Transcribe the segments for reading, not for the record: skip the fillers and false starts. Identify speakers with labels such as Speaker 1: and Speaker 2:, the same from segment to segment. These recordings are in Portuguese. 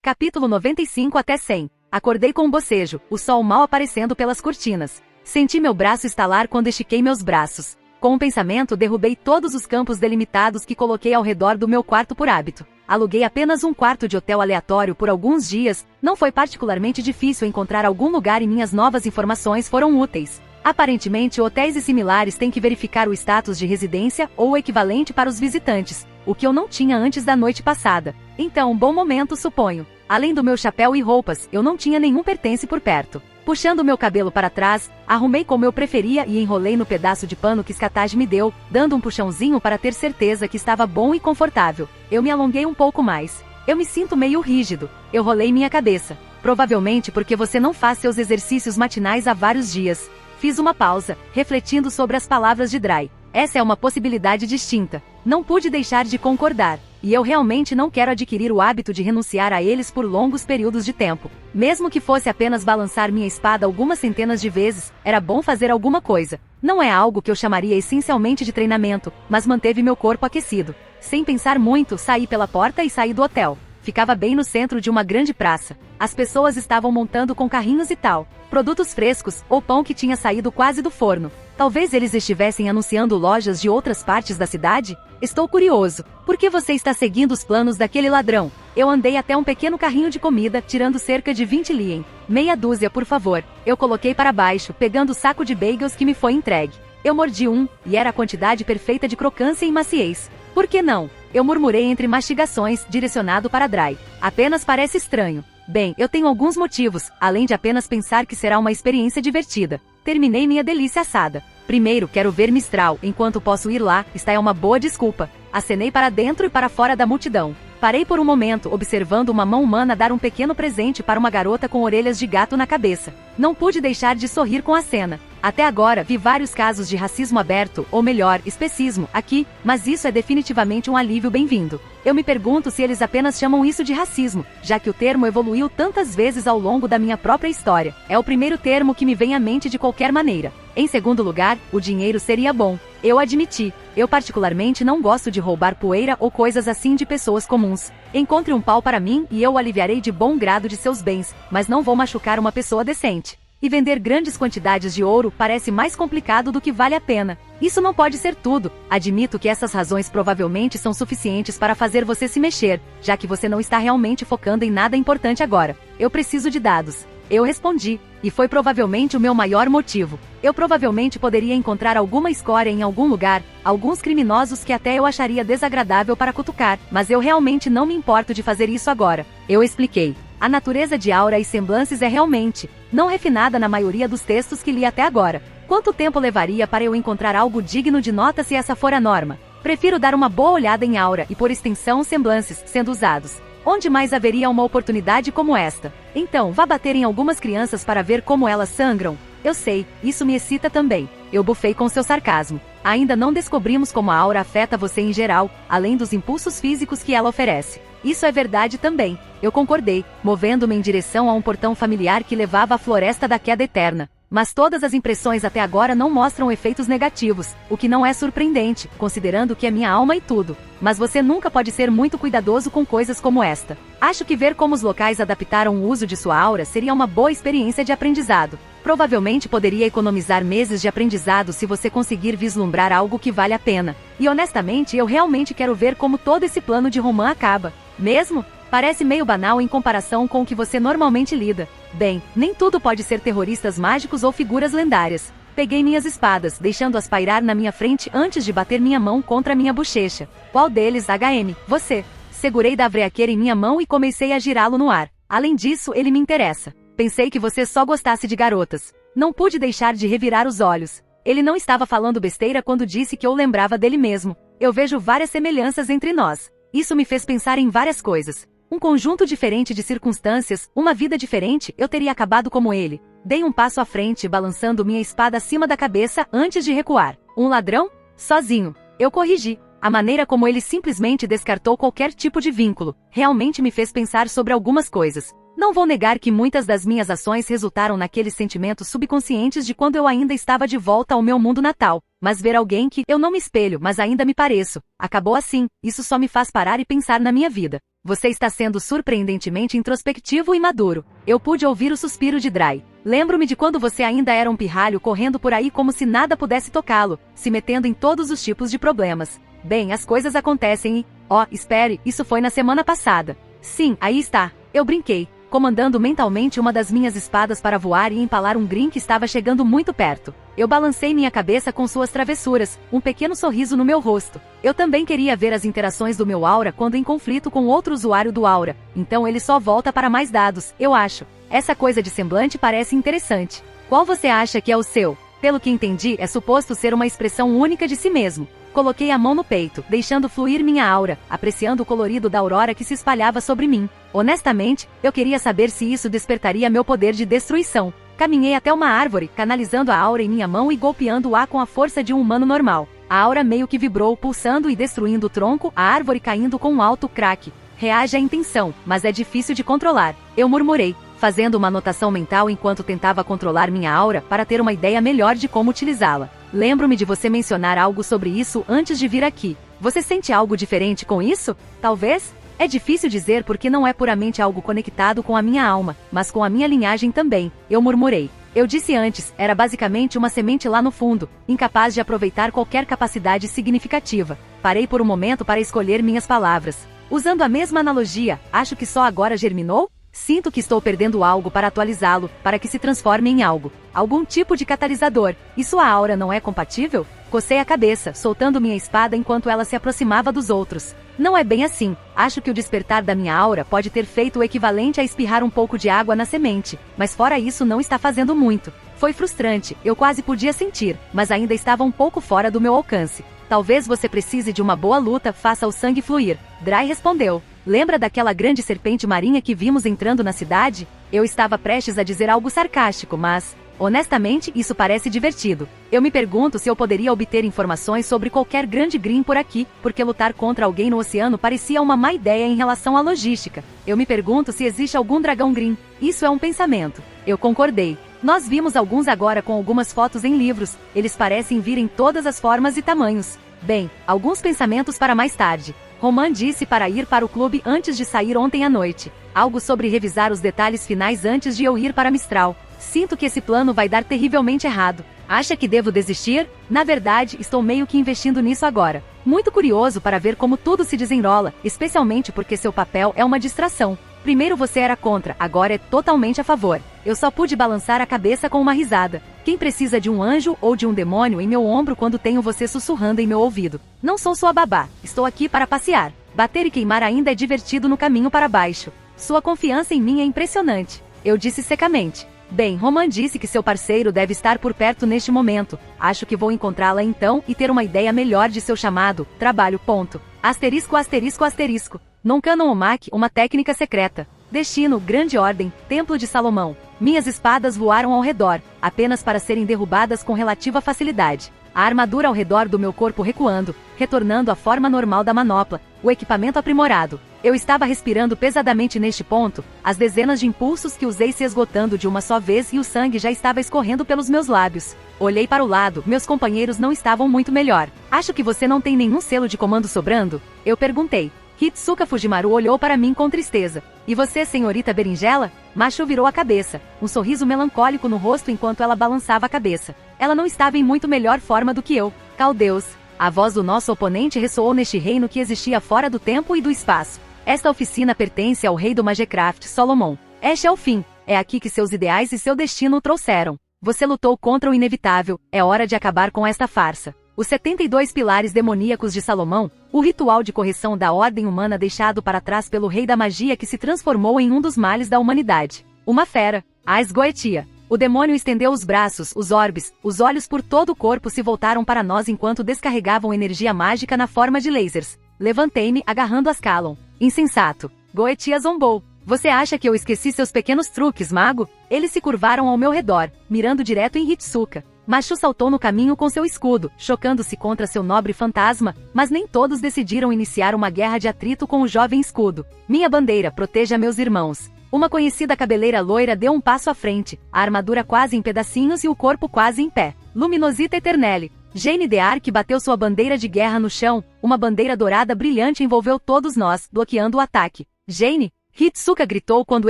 Speaker 1: Capítulo 95 até 100. Acordei com um bocejo, o sol mal aparecendo pelas cortinas. Senti meu braço estalar quando estiquei meus braços. Com um pensamento, derrubei todos os campos delimitados que coloquei ao redor do meu quarto por hábito. Aluguei apenas um quarto de hotel aleatório por alguns dias, não foi particularmente difícil encontrar algum lugar e minhas novas informações foram úteis. Aparentemente, hotéis e similares têm que verificar o status de residência ou o equivalente para os visitantes, o que eu não tinha antes da noite passada. Então, bom momento, suponho. Além do meu chapéu e roupas, eu não tinha nenhum pertence por perto. Puxando meu cabelo para trás, arrumei como eu preferia e enrolei no pedaço de pano que Skataj me deu, dando um puxãozinho para ter certeza que estava bom e confortável. Eu me alonguei um pouco mais. Eu me sinto meio rígido. Eu rolei minha cabeça. Provavelmente porque você não faz seus exercícios matinais há vários dias. Fiz uma pausa, refletindo sobre as palavras de Dry. Essa é uma possibilidade distinta. Não pude deixar de concordar. E eu realmente não quero adquirir o hábito de renunciar a eles por longos períodos de tempo. Mesmo que fosse apenas balançar minha espada algumas centenas de vezes, era bom fazer alguma coisa. Não é algo que eu chamaria essencialmente de treinamento, mas manteve meu corpo aquecido. Sem pensar muito, saí pela porta e saí do hotel. Ficava bem no centro de uma grande praça. As pessoas estavam montando com carrinhos e tal. Produtos frescos, ou pão que tinha saído quase do forno. Talvez eles estivessem anunciando lojas de outras partes da cidade? Estou curioso. Por que você está seguindo os planos daquele ladrão? Eu andei até um pequeno carrinho de comida, tirando cerca de 20 lien. Meia dúzia, por favor. Eu coloquei para baixo, pegando o saco de bagels que me foi entregue. Eu mordi um, e era a quantidade perfeita de crocância e maciez. Por que não? Eu murmurei entre mastigações, direcionado para Dry. Apenas parece estranho. Bem, eu tenho alguns motivos, além de apenas pensar que será uma experiência divertida. Terminei minha delícia assada. Primeiro, quero ver Mistral, enquanto posso ir lá, esta é uma boa desculpa. Acenei para dentro e para fora da multidão. Parei por um momento, observando uma mão humana dar um pequeno presente para uma garota com orelhas de gato na cabeça. Não pude deixar de sorrir com a cena. Até agora, vi vários casos de racismo aberto, ou melhor, especismo, aqui, mas isso é definitivamente um alívio bem-vindo. Eu me pergunto se eles apenas chamam isso de racismo, já que o termo evoluiu tantas vezes ao longo da minha própria história. É o primeiro termo que me vem à mente de qualquer maneira. Em segundo lugar, o dinheiro seria bom. Eu admiti. Eu particularmente não gosto de roubar poeira ou coisas assim de pessoas comuns. Encontre um pau para mim e eu o aliviarei de bom grado de seus bens, mas não vou machucar uma pessoa decente. E vender grandes quantidades de ouro parece mais complicado do que vale a pena. Isso não pode ser tudo. Admito que essas razões provavelmente são suficientes para fazer você se mexer, já que você não está realmente focando em nada importante agora. Eu preciso de dados. Eu respondi, e foi provavelmente o meu maior motivo. Eu provavelmente poderia encontrar alguma escória em algum lugar, alguns criminosos que até eu acharia desagradável para cutucar, mas eu realmente não me importo de fazer isso agora. Eu expliquei. A natureza de aura e semblances é realmente não refinada na maioria dos textos que li até agora. Quanto tempo levaria para eu encontrar algo digno de nota se essa for a norma? Prefiro dar uma boa olhada em aura e por extensão semblances sendo usados. Onde mais haveria uma oportunidade como esta? Então, vá bater em algumas crianças para ver como elas sangram. Eu sei, isso me excita também. Eu bufei com seu sarcasmo. Ainda não descobrimos como a aura afeta você em geral, além dos impulsos físicos que ela oferece. Isso é verdade também. Eu concordei, movendo-me em direção a um portão familiar que levava à floresta da queda eterna. Mas todas as impressões até agora não mostram efeitos negativos, o que não é surpreendente, considerando que é minha alma e tudo. Mas você nunca pode ser muito cuidadoso com coisas como esta. Acho que ver como os locais adaptaram o uso de sua aura seria uma boa experiência de aprendizado. Provavelmente poderia economizar meses de aprendizado se você conseguir vislumbrar algo que vale a pena. E honestamente, eu realmente quero ver como todo esse plano de romã acaba. Mesmo? Parece meio banal em comparação com o que você normalmente lida. Bem, nem tudo pode ser terroristas mágicos ou figuras lendárias. Peguei minhas espadas, deixando-as pairar na minha frente antes de bater minha mão contra minha bochecha. Qual deles, HM? Você. Segurei Davreaquer em minha mão e comecei a girá-lo no ar. Além disso, ele me interessa. Pensei que você só gostasse de garotas. Não pude deixar de revirar os olhos. Ele não estava falando besteira quando disse que eu lembrava dele mesmo. Eu vejo várias semelhanças entre nós. Isso me fez pensar em várias coisas. Um conjunto diferente de circunstâncias, uma vida diferente, eu teria acabado como ele. Dei um passo à frente, balançando minha espada acima da cabeça antes de recuar. Um ladrão? Sozinho. Eu corrigi. A maneira como ele simplesmente descartou qualquer tipo de vínculo, realmente me fez pensar sobre algumas coisas. Não vou negar que muitas das minhas ações resultaram naqueles sentimentos subconscientes de quando eu ainda estava de volta ao meu mundo natal. Mas ver alguém que eu não me espelho, mas ainda me pareço, acabou assim, isso só me faz parar e pensar na minha vida. Você está sendo surpreendentemente introspectivo e maduro. Eu pude ouvir o suspiro de Dry. Lembro-me de quando você ainda era um pirralho correndo por aí como se nada pudesse tocá-lo, se metendo em todos os tipos de problemas. Bem, as coisas acontecem e... espere, isso foi na semana passada. Sim, aí está. Eu brinquei, comandando mentalmente uma das minhas espadas para voar e empalar um Green que estava chegando muito perto. Eu balancei minha cabeça com suas travessuras, um pequeno sorriso no meu rosto. Eu também queria ver as interações do meu Aura quando em conflito com outro usuário do Aura, então ele só volta para mais dados, eu acho. Essa coisa de semblante parece interessante. Qual você acha que é o seu? Pelo que entendi, é suposto ser uma expressão única de si mesmo. Coloquei a mão no peito, deixando fluir minha aura, apreciando o colorido da aurora que se espalhava sobre mim. Honestamente, eu queria saber se isso despertaria meu poder de destruição. Caminhei até uma árvore, canalizando a aura em minha mão e golpeando-a com a força de um humano normal. A aura meio que vibrou, pulsando e destruindo o tronco, a árvore caindo com um alto craque. Reage à intenção, mas é difícil de controlar. Eu murmurei, fazendo uma anotação mental enquanto tentava controlar minha aura para ter uma ideia melhor de como utilizá-la. Lembro-me de você mencionar algo sobre isso antes de vir aqui. Você sente algo diferente com isso? Talvez? É difícil dizer porque não é puramente algo conectado com a minha alma, mas com a minha linhagem também, eu murmurei. Eu disse antes, era basicamente uma semente lá no fundo, incapaz de aproveitar qualquer capacidade significativa. Parei por um momento para escolher minhas palavras. Usando a mesma analogia, acho que só agora germinou? Sinto que estou perdendo algo para atualizá-lo, para que se transforme em algo. Algum tipo de catalisador. E sua aura não é compatível? Cocei a cabeça, soltando minha espada enquanto ela se aproximava dos outros. Não é bem assim. Acho que o despertar da minha aura pode ter feito o equivalente a espirrar um pouco de água na semente, mas fora isso não está fazendo muito. Foi frustrante, eu quase podia sentir, mas ainda estava um pouco fora do meu alcance. Talvez você precise de uma boa luta, faça o sangue fluir. Dry respondeu. Lembra daquela grande serpente marinha que vimos entrando na cidade? Eu estava prestes a dizer algo sarcástico, mas... honestamente, isso parece divertido. Eu me pergunto se eu poderia obter informações sobre qualquer grande Green por aqui, porque lutar contra alguém no oceano parecia uma má ideia em relação à logística. Eu me pergunto se existe algum dragão Green. Isso é um pensamento. Eu concordei. Nós vimos alguns agora com algumas fotos em livros. Eles parecem vir em todas as formas e tamanhos. Bem, alguns pensamentos para mais tarde. Roman disse para ir para o clube antes de sair ontem à noite. Algo sobre revisar os detalhes finais antes de eu ir para Mistral. Sinto que esse plano vai dar terrivelmente errado. Acha que devo desistir? Na verdade, estou meio que investindo nisso agora. Muito curioso para ver como tudo se desenrola, especialmente porque seu papel é uma distração. Primeiro você era contra, agora é totalmente a favor. Eu só pude balançar a cabeça com uma risada. Quem precisa de um anjo ou de um demônio em meu ombro quando tenho você sussurrando em meu ouvido? Não sou sua babá, estou aqui para passear. Bater e queimar ainda é divertido no caminho para baixo. Sua confiança em mim é impressionante. Eu disse secamente. Bem, Roman disse que seu parceiro deve estar por perto neste momento. Acho que vou encontrá-la então e ter uma ideia melhor de seu chamado, trabalho, ponto. Asterisco, asterisco, asterisco. Non-canon Omak, uma técnica secreta. Destino, grande ordem, Templo de Salomão. Minhas espadas voaram ao redor, apenas para serem derrubadas com relativa facilidade. A armadura ao redor do meu corpo recuando, retornando à forma normal da manopla, o equipamento aprimorado. Eu estava respirando pesadamente neste ponto, as dezenas de impulsos que usei se esgotando de uma só vez e o sangue já estava escorrendo pelos meus lábios. Olhei para o lado, meus companheiros não estavam muito melhor. Acho que você não tem nenhum selo de comando sobrando? Eu perguntei. Hitsuka Fujimaru olhou para mim com tristeza. E você, senhorita Berinjela? Machu virou a cabeça, um sorriso melancólico no rosto enquanto ela balançava a cabeça. Ela não estava em muito melhor forma do que eu. Caldeus. A voz do nosso oponente ressoou neste reino que existia fora do tempo e do espaço. Esta oficina pertence ao rei do Magecraft, Solomon. Este é o fim. É aqui que seus ideais e seu destino o trouxeram. Você lutou contra o inevitável. É hora de acabar com esta farsa. Os 72 pilares demoníacos de Salomão, o ritual de correção da ordem humana deixado para trás pelo rei da magia que se transformou em um dos males da humanidade. Uma fera, a Esgoetia. O demônio estendeu os braços, os orbes, os olhos por todo o corpo se voltaram para nós enquanto descarregavam energia mágica na forma de lasers. Levantei-me, agarrando Ascalon. Insensato. Goetia zombou. Você acha que eu esqueci seus pequenos truques, mago? Eles se curvaram ao meu redor, mirando direto em Hitsuka. Machu saltou no caminho com seu escudo, chocando-se contra seu nobre fantasma, mas nem todos decidiram iniciar uma guerra de atrito com o jovem escudo. Minha bandeira, proteja meus irmãos. Uma conhecida cabeleira loira deu um passo à frente, a armadura quase em pedacinhos e o corpo quase em pé. Luminosita Eternelli. Jane de Arc bateu sua bandeira de guerra no chão, uma bandeira dourada brilhante envolveu todos nós, bloqueando o ataque. Jane? Hitsuka gritou quando o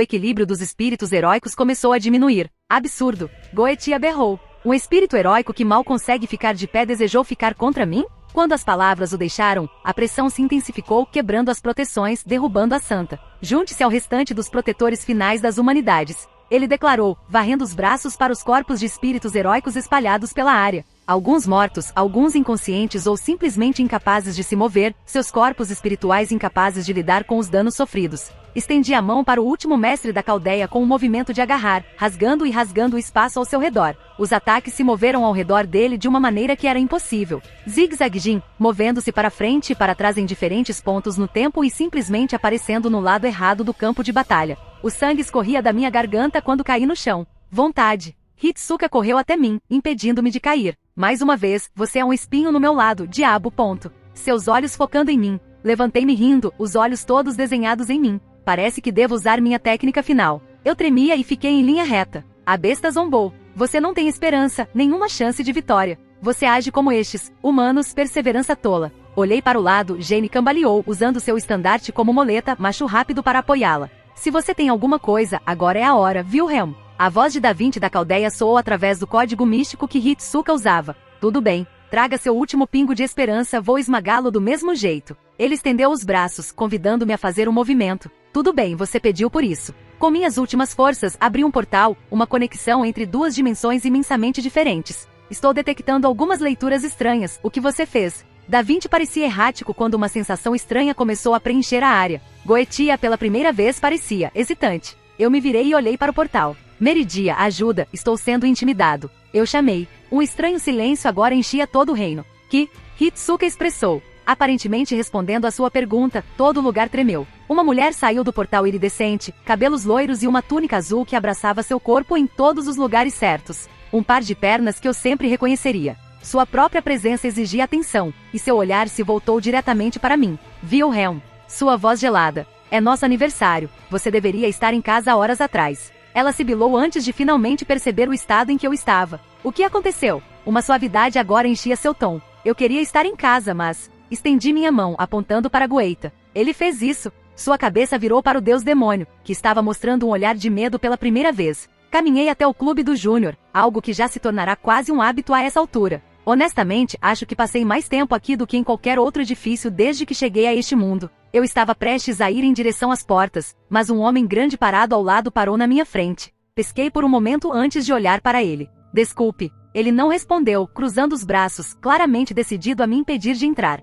Speaker 1: equilíbrio dos espíritos heróicos começou a diminuir. Absurdo. Goetia berrou. Um espírito heróico que mal consegue ficar de pé desejou ficar contra mim? Quando as palavras o deixaram, a pressão se intensificou, quebrando as proteções, derrubando a santa. Junte-se ao restante dos protetores finais das humanidades. Ele declarou, varrendo os braços para os corpos de espíritos heróicos espalhados pela área. Alguns mortos, alguns inconscientes ou simplesmente incapazes de se mover, seus corpos espirituais incapazes de lidar com os danos sofridos. Estendi a mão para o último mestre da caldeia com um movimento de agarrar, rasgando o espaço ao seu redor. Os ataques se moveram ao redor dele de uma maneira que era impossível. Zig-Zag-Jin, movendo-se para frente e para trás em diferentes pontos no tempo e simplesmente aparecendo no lado errado do campo de batalha. O sangue escorria da minha garganta quando caí no chão. Vontade. Hitsuka correu até mim, impedindo-me de cair. Mais uma vez, você é um espinho no meu lado, diabo. Seus olhos focando em mim. Levantei-me rindo, os olhos todos desenhados em mim. Parece que devo usar minha técnica final. Eu tremia e fiquei em linha reta. A besta zombou. Você não tem esperança, nenhuma chance de vitória. Você age como estes, humanos, perseverança tola. Olhei para o lado, Jane cambaleou, usando seu estandarte como muleta, Machu rápido para apoiá-la. Se você tem alguma coisa, agora é a hora, Wilhelm. A voz de Da Vinci da caldeia soou através do código místico que Hitsuka usava. Tudo bem, traga seu último pingo de esperança, vou esmagá-lo do mesmo jeito. Ele estendeu os braços, convidando-me a fazer um movimento. Tudo bem, você pediu por isso. Com minhas últimas forças, abri um portal, uma conexão entre duas dimensões imensamente diferentes. Estou detectando algumas leituras estranhas, o que você fez? Da Vinci parecia errático quando uma sensação estranha começou a preencher a área. Goetia pela primeira vez parecia hesitante. Eu me virei e olhei para o portal. Meridia, ajuda, estou sendo intimidado. Eu chamei. Um estranho silêncio agora enchia todo o reino. Que? Hitsuka expressou. Aparentemente respondendo à sua pergunta, todo o lugar tremeu. Uma mulher saiu do portal iridescente, cabelos loiros e uma túnica azul que abraçava seu corpo em todos os lugares certos. Um par de pernas que eu sempre reconheceria. Sua própria presença exigia atenção, e seu olhar se voltou diretamente para mim. Wilhelm. Sua voz gelada. É nosso aniversário. Você deveria estar em casa horas atrás. Ela sibilou antes de finalmente perceber o estado em que eu estava. O que aconteceu? Uma suavidade agora enchia seu tom. Eu queria estar em casa, mas... Estendi minha mão, apontando para Goeita. Ele fez isso. Sua cabeça virou para o deus demônio, que estava mostrando um olhar de medo pela primeira vez. Caminhei até o clube do Júnior, algo que já se tornará quase um hábito a essa altura. Honestamente, acho que passei mais tempo aqui do que em qualquer outro edifício desde que cheguei a este mundo. Eu estava prestes a ir em direção às portas, mas um homem grande parado ao lado parou na minha frente. Pesquei por um momento antes de olhar para ele. Desculpe. Ele não respondeu, cruzando os braços, claramente decidido a me impedir de entrar.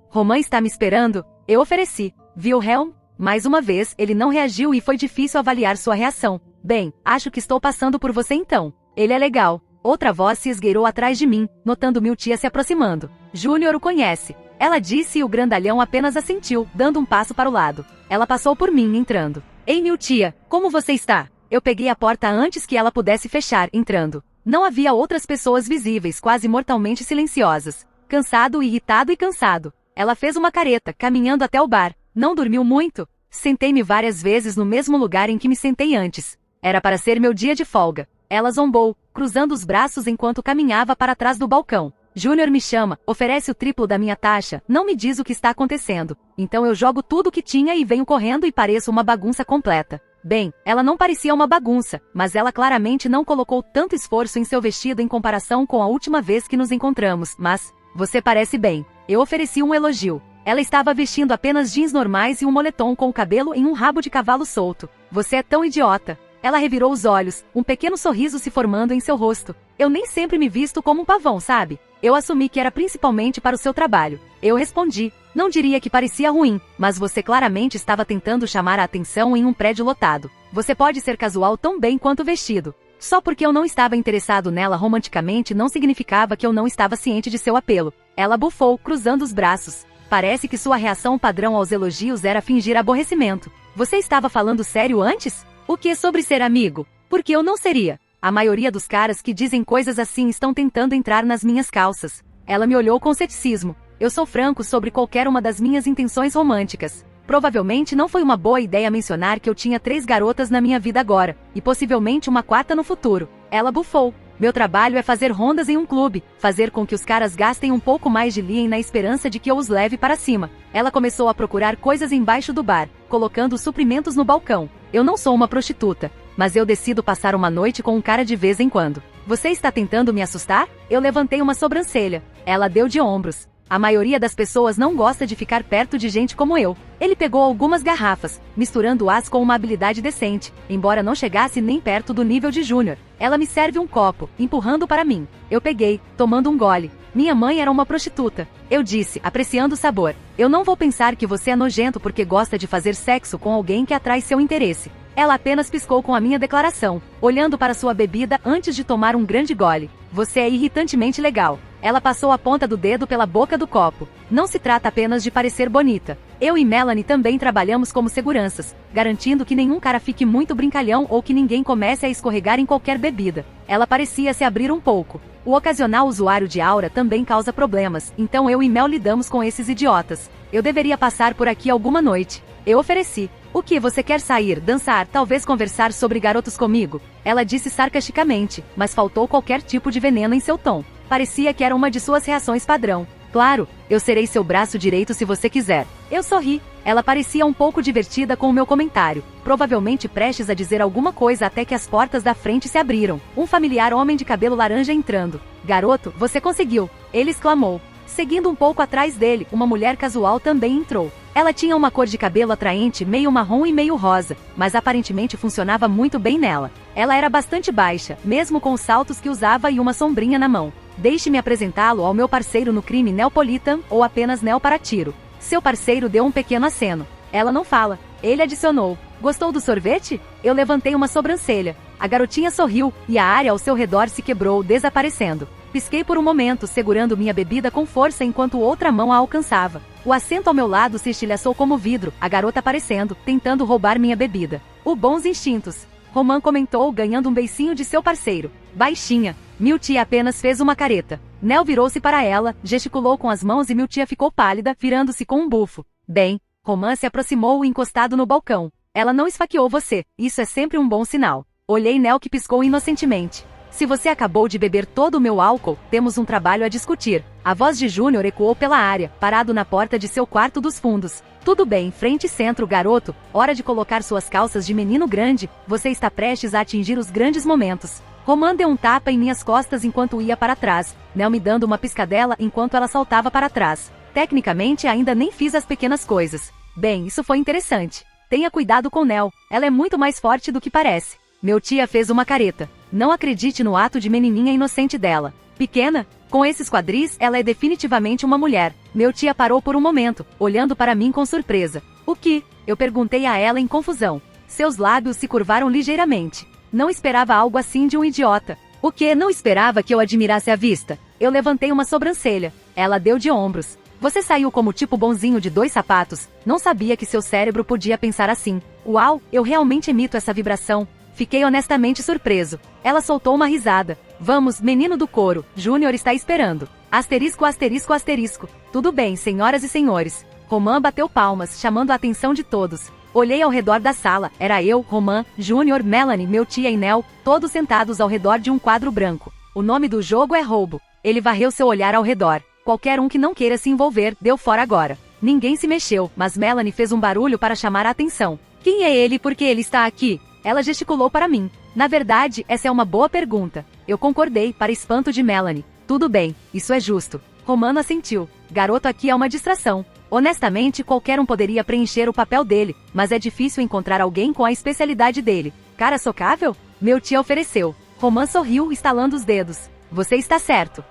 Speaker 1: Roman está me esperando? Eu ofereci. Wilhelm? Mais uma vez, ele não reagiu e foi difícil avaliar sua reação. Bem, acho que estou passando por você então. Ele é legal. Outra voz se esgueirou atrás de mim, notando Miltia se aproximando. Júnior o conhece. Ela disse e o grandalhão apenas assentiu, dando um passo para o lado. Ela passou por mim, entrando. Ei, Miltia, como você está? Eu peguei a porta antes que ela pudesse fechar, entrando. Não havia outras pessoas visíveis, quase mortalmente silenciosas. Cansado, irritado e cansado. Ela fez uma careta, caminhando até o bar. Não dormiu muito? Sentei-me várias vezes no mesmo lugar em que me sentei antes. Era para ser meu dia de folga. Ela zombou, cruzando os braços enquanto caminhava para trás do balcão. Júnior me chama, oferece o triplo da minha taxa, não me diz o que está acontecendo. Então eu jogo tudo o que tinha e venho correndo e pareço uma bagunça completa. Bem, ela não parecia uma bagunça, mas ela claramente não colocou tanto esforço em seu vestido em comparação com a última vez que nos encontramos, mas... Você parece bem. Eu ofereci um elogio. Ela estava vestindo apenas jeans normais e um moletom com o cabelo em um rabo de cavalo solto. Você é tão idiota. Ela revirou os olhos, um pequeno sorriso se formando em seu rosto. Eu nem sempre me visto como um pavão, sabe? Eu assumi que era principalmente para o seu trabalho. Eu respondi. Não diria que parecia ruim, mas você claramente estava tentando chamar a atenção em um prédio lotado. Você pode ser casual tão bem quanto vestido. Só porque eu não estava interessado nela romanticamente não significava que eu não estava ciente de seu apelo. Ela bufou, cruzando os braços. Parece que sua reação padrão aos elogios era fingir aborrecimento. Você estava falando sério antes? O que sobre ser amigo? Porque eu não seria. A maioria dos caras que dizem coisas assim estão tentando entrar nas minhas calças. Ela me olhou com ceticismo. Eu sou franco sobre qualquer uma das minhas intenções românticas. Provavelmente não foi uma boa ideia mencionar que eu tinha 3 garotas na minha vida agora, e possivelmente uma 4ª no futuro. Ela bufou. Meu trabalho é fazer rondas em um clube, fazer com que os caras gastem um pouco mais de lien na esperança de que eu os leve para cima. Ela começou a procurar coisas embaixo do bar, colocando suprimentos no balcão. Eu não sou uma prostituta, mas eu decido passar uma noite com um cara de vez em quando. Você está tentando me assustar? Eu levantei uma sobrancelha. Ela deu de ombros. A maioria das pessoas não gosta de ficar perto de gente como eu. Ele pegou algumas garrafas, misturando-as com uma habilidade decente, embora não chegasse nem perto do nível de Júnior. Ela me serve um copo, empurrando para mim. Eu peguei, tomando um gole. Minha mãe era uma prostituta. Eu disse, apreciando o sabor. Eu não vou pensar que você é nojento porque gosta de fazer sexo com alguém que atrai seu interesse. Ela apenas piscou com a minha declaração, olhando para sua bebida antes de tomar um grande gole. Você é irritantemente legal. Ela passou a ponta do dedo pela boca do copo. Não se trata apenas de parecer bonita. Eu e Melanie também trabalhamos como seguranças, garantindo que nenhum cara fique muito brincalhão ou que ninguém comece a escorregar em qualquer bebida. Ela parecia se abrir um pouco. O ocasional usuário de aura também causa problemas, então eu e Mel lidamos com esses idiotas. Eu deveria passar por aqui alguma noite. Eu ofereci. O que você quer sair, dançar, talvez conversar sobre garotos comigo? Ela disse sarcasticamente, mas faltou qualquer tipo de veneno em seu tom. Parecia que era uma de suas reações padrão. Claro, eu serei seu braço direito se você quiser. Eu sorri. Ela parecia um pouco divertida com o meu comentário, provavelmente prestes a dizer alguma coisa até que as portas da frente se abriram. Um familiar homem de cabelo laranja entrando. Garoto, você conseguiu! Ele exclamou. Seguindo um pouco atrás dele, uma mulher casual também entrou. Ela tinha uma cor de cabelo atraente, meio marrom e meio rosa, mas aparentemente funcionava muito bem nela. Ela era bastante baixa, mesmo com os saltos que usava e uma sombrinha na mão. Deixe-me apresentá-lo ao meu parceiro no crime Neapolitan, ou apenas Neo para tiro. Seu parceiro deu um pequeno aceno. Ela não fala. Ele adicionou. Gostou do sorvete? Eu levantei uma sobrancelha. A garotinha sorriu, e a área ao seu redor se quebrou, desaparecendo. Pisquei por um momento, segurando minha bebida com força enquanto outra mão a alcançava. O assento ao meu lado se estilhaçou como vidro, a garota aparecendo, tentando roubar minha bebida. Bons instintos. Roman comentou, ganhando um beicinho de seu parceiro. Baixinha. Miltia apenas fez uma careta. Nel virou-se para ela, gesticulou com as mãos e Miltia ficou pálida, virando-se com um bufo. Bem, Roman se aproximou encostado no balcão. Ela não esfaqueou você, isso é sempre um bom sinal. Olhei Nel que piscou inocentemente. Se você acabou de beber todo o meu álcool, temos um trabalho a discutir. A voz de Júnior ecoou pela área, parado na porta de seu quarto dos fundos. Tudo bem, frente e centro, garoto, hora de colocar suas calças de menino grande, você está prestes a atingir os grandes momentos. Roman deu um tapa em minhas costas enquanto ia para trás, Nel me dando uma piscadela enquanto ela saltava para trás. Tecnicamente ainda nem fiz as pequenas coisas. Bem, isso foi interessante. Tenha cuidado com Nel, ela é muito mais forte do que parece. Meu tia fez uma careta. Não acredite no ato de menininha inocente dela. Pequena? Com esses quadris, ela é definitivamente uma mulher. Meu tia parou por um momento, olhando para mim com surpresa. O que? Eu perguntei a ela em confusão. Seus lábios se curvaram ligeiramente. Não esperava algo assim de um idiota. O que? Não esperava que eu admirasse a vista? Eu levantei uma sobrancelha. Ela deu de ombros. Você saiu como tipo bonzinho de 2 sapatos. Não sabia que seu cérebro podia pensar assim. Uau, eu realmente emito essa vibração. Fiquei honestamente surpreso. Ela soltou uma risada. Vamos, menino do coro, Júnior está esperando. Asterisco, asterisco, asterisco. Tudo bem, senhoras e senhores. Roman bateu palmas, chamando a atenção de todos. Olhei ao redor da sala, era eu, Roman, Júnior, Melanie, meu tia e Nel, todos sentados ao redor de um quadro branco. O nome do jogo é roubo. Ele varreu seu olhar ao redor. Qualquer um que não queira se envolver, deu fora agora. Ninguém se mexeu, mas Melanie fez um barulho para chamar a atenção. Quem é ele e por que ele está aqui? Ela gesticulou para mim. Na verdade, essa é uma boa pergunta. Eu concordei, para espanto de Melanie. Tudo bem, isso é justo. Romano assentiu. Garoto aqui é uma distração. Honestamente, qualquer um poderia preencher o papel dele, mas é difícil encontrar alguém com a especialidade dele. Cara socável? Meu tio ofereceu. Roman sorriu, estalando os dedos. Você está certo.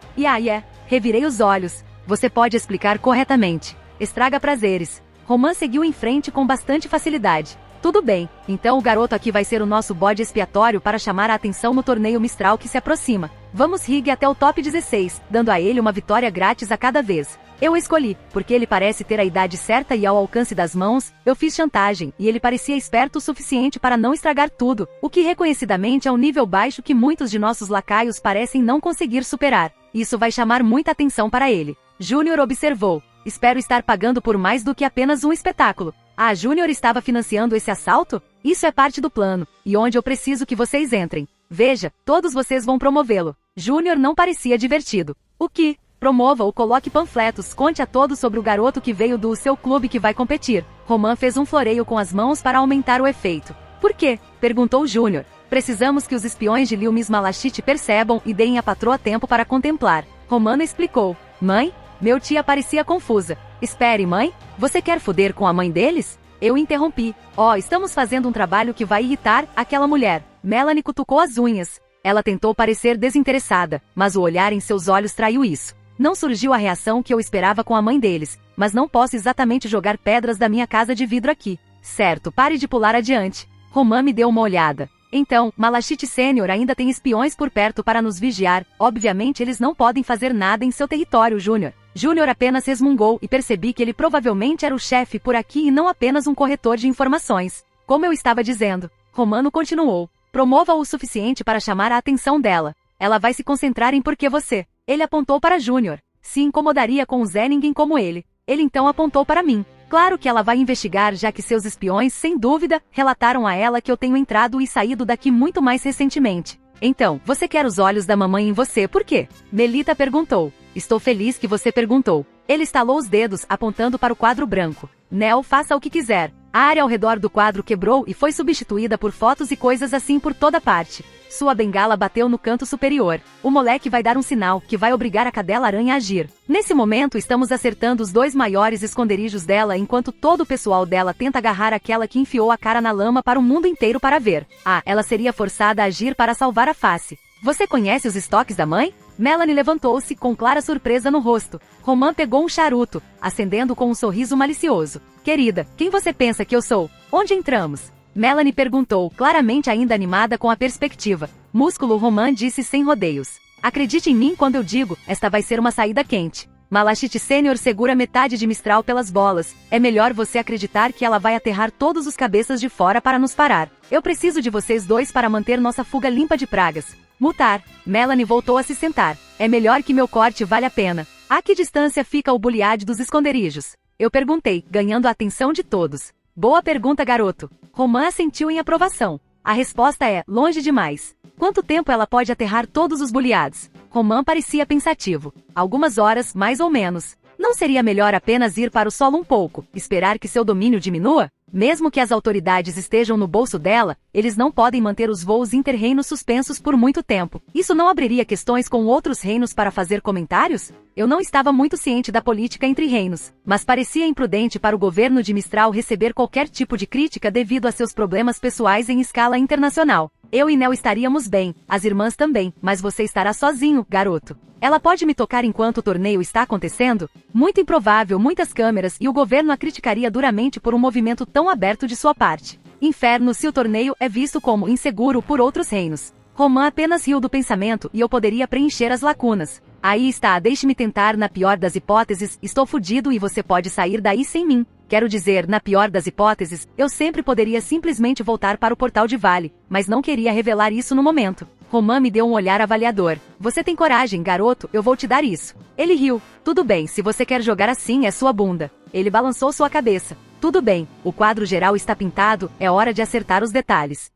Speaker 1: Revirei os olhos. Você pode explicar corretamente. Estraga prazeres. Roman seguiu em frente com bastante facilidade. Tudo bem, então o garoto aqui vai ser o nosso bode expiatório para chamar a atenção no torneio Mistral que se aproxima. Vamos rig até o top 16, dando a ele uma vitória grátis a cada vez. Eu o escolhi, porque ele parece ter a idade certa e ao alcance das mãos. Eu fiz chantagem, e ele parecia esperto o suficiente para não estragar tudo, o que reconhecidamente é um nível baixo que muitos de nossos lacaios parecem não conseguir superar. Isso vai chamar muita atenção para ele. Júnior observou. Espero estar pagando por mais do que apenas um espetáculo. Ah, Júnior estava financiando esse assalto? Isso é parte do plano, e onde eu preciso que vocês entrem. Veja, todos vocês vão promovê-lo. Júnior não parecia divertido. O que? Promova ou coloque panfletos, conte a todos sobre o garoto que veio do seu clube que vai competir. Roman fez um floreio com as mãos para aumentar o efeito. Por quê? Perguntou Júnior. Precisamos que os espiões de Liu Miss Malachite percebam e deem à patroa tempo para contemplar. Romana explicou. Mãe? Meu tia parecia confusa. Espere, mãe? Você quer foder com a mãe deles? Eu interrompi. Estamos fazendo um trabalho que vai irritar aquela mulher. Melanie cutucou as unhas. Ela tentou parecer desinteressada, mas o olhar em seus olhos traiu isso. Não surgiu a reação que eu esperava com a mãe deles, mas não posso exatamente jogar pedras da minha casa de vidro aqui. Certo, pare de pular adiante. Roman me deu uma olhada. Então, Malachite Sênior ainda tem espiões por perto para nos vigiar. Obviamente eles não podem fazer nada em seu território, Júnior. Júnior apenas resmungou e percebi que ele provavelmente era o chefe por aqui e não apenas um corretor de informações. Como eu estava dizendo, Romano continuou. Promova-o o suficiente para chamar a atenção dela. Ela vai se concentrar em por que você. Ele apontou para Júnior. Se incomodaria com um Zé ninguém como ele. Ele então apontou para mim. Claro que ela vai investigar, já que seus espiões, sem dúvida, relataram a ela que eu tenho entrado e saído daqui muito mais recentemente. Então, você quer os olhos da mamãe em você, por quê? Melita perguntou. Estou feliz que você perguntou. Ele estalou os dedos, apontando para o quadro branco. Nel, faça o que quiser. A área ao redor do quadro quebrou e foi substituída por fotos e coisas assim por toda parte. Sua bengala bateu no canto superior. O moleque vai dar um sinal, que vai obrigar a cadela-aranha a agir. Nesse momento estamos acertando os dois maiores esconderijos dela enquanto todo o pessoal dela tenta agarrar aquela que enfiou a cara na lama para o mundo inteiro para ver. Ela seria forçada a agir para salvar a face. Você conhece os estoques da mãe? Melanie levantou-se com clara surpresa no rosto. Roman pegou um charuto, acendendo com um sorriso malicioso. Querida, quem você pensa que eu sou? Onde entramos? Melanie perguntou, claramente ainda animada com a perspectiva. Músculo, Roman disse sem rodeios. Acredite em mim quando eu digo, esta vai ser uma saída quente. Malachite Sênior segura metade de Mistral pelas bolas. É melhor você acreditar que ela vai aterrar todos os cabeças de fora para nos parar. Eu preciso de vocês dois para manter nossa fuga limpa de pragas. Mutar. Melanie voltou a se sentar. É melhor que meu corte vale a pena. A que distância fica o Buliade dos esconderijos? Eu perguntei, ganhando a atenção de todos. Boa pergunta, garoto. Roman assentiu em aprovação. A resposta é, longe demais. Quanto tempo ela pode aterrar todos os Buliades? Roman parecia pensativo. Algumas horas, mais ou menos. Não seria melhor apenas ir para o solo um pouco, esperar que seu domínio diminua? Mesmo que as autoridades estejam no bolso dela, eles não podem manter os voos interreinos suspensos por muito tempo. Isso não abriria questões com outros reinos para fazer comentários? Eu não estava muito ciente da política entre reinos, mas parecia imprudente para o governo de Mistral receber qualquer tipo de crítica devido a seus problemas pessoais em escala internacional. Eu e Nel estaríamos bem, as irmãs também, mas você estará sozinho, garoto. Ela pode me tocar enquanto o torneio está acontecendo? Muito improvável, muitas câmeras e o governo a criticaria duramente por um movimento tão aberto de sua parte. Inferno se o torneio é visto como inseguro por outros reinos. Roman apenas riu do pensamento e eu poderia preencher as lacunas. Aí está, deixe-me tentar, na pior das hipóteses, estou fudido e você pode sair daí sem mim. Quero dizer, na pior das hipóteses, eu sempre poderia simplesmente voltar para o portal de Vale, mas não queria revelar isso no momento. Roman me deu um olhar avaliador. Você tem coragem, garoto, eu vou te dar isso. Ele riu. Tudo bem, se você quer jogar assim é sua bunda. Ele balançou sua cabeça. Tudo bem, o quadro geral está pintado, é hora de acertar os detalhes.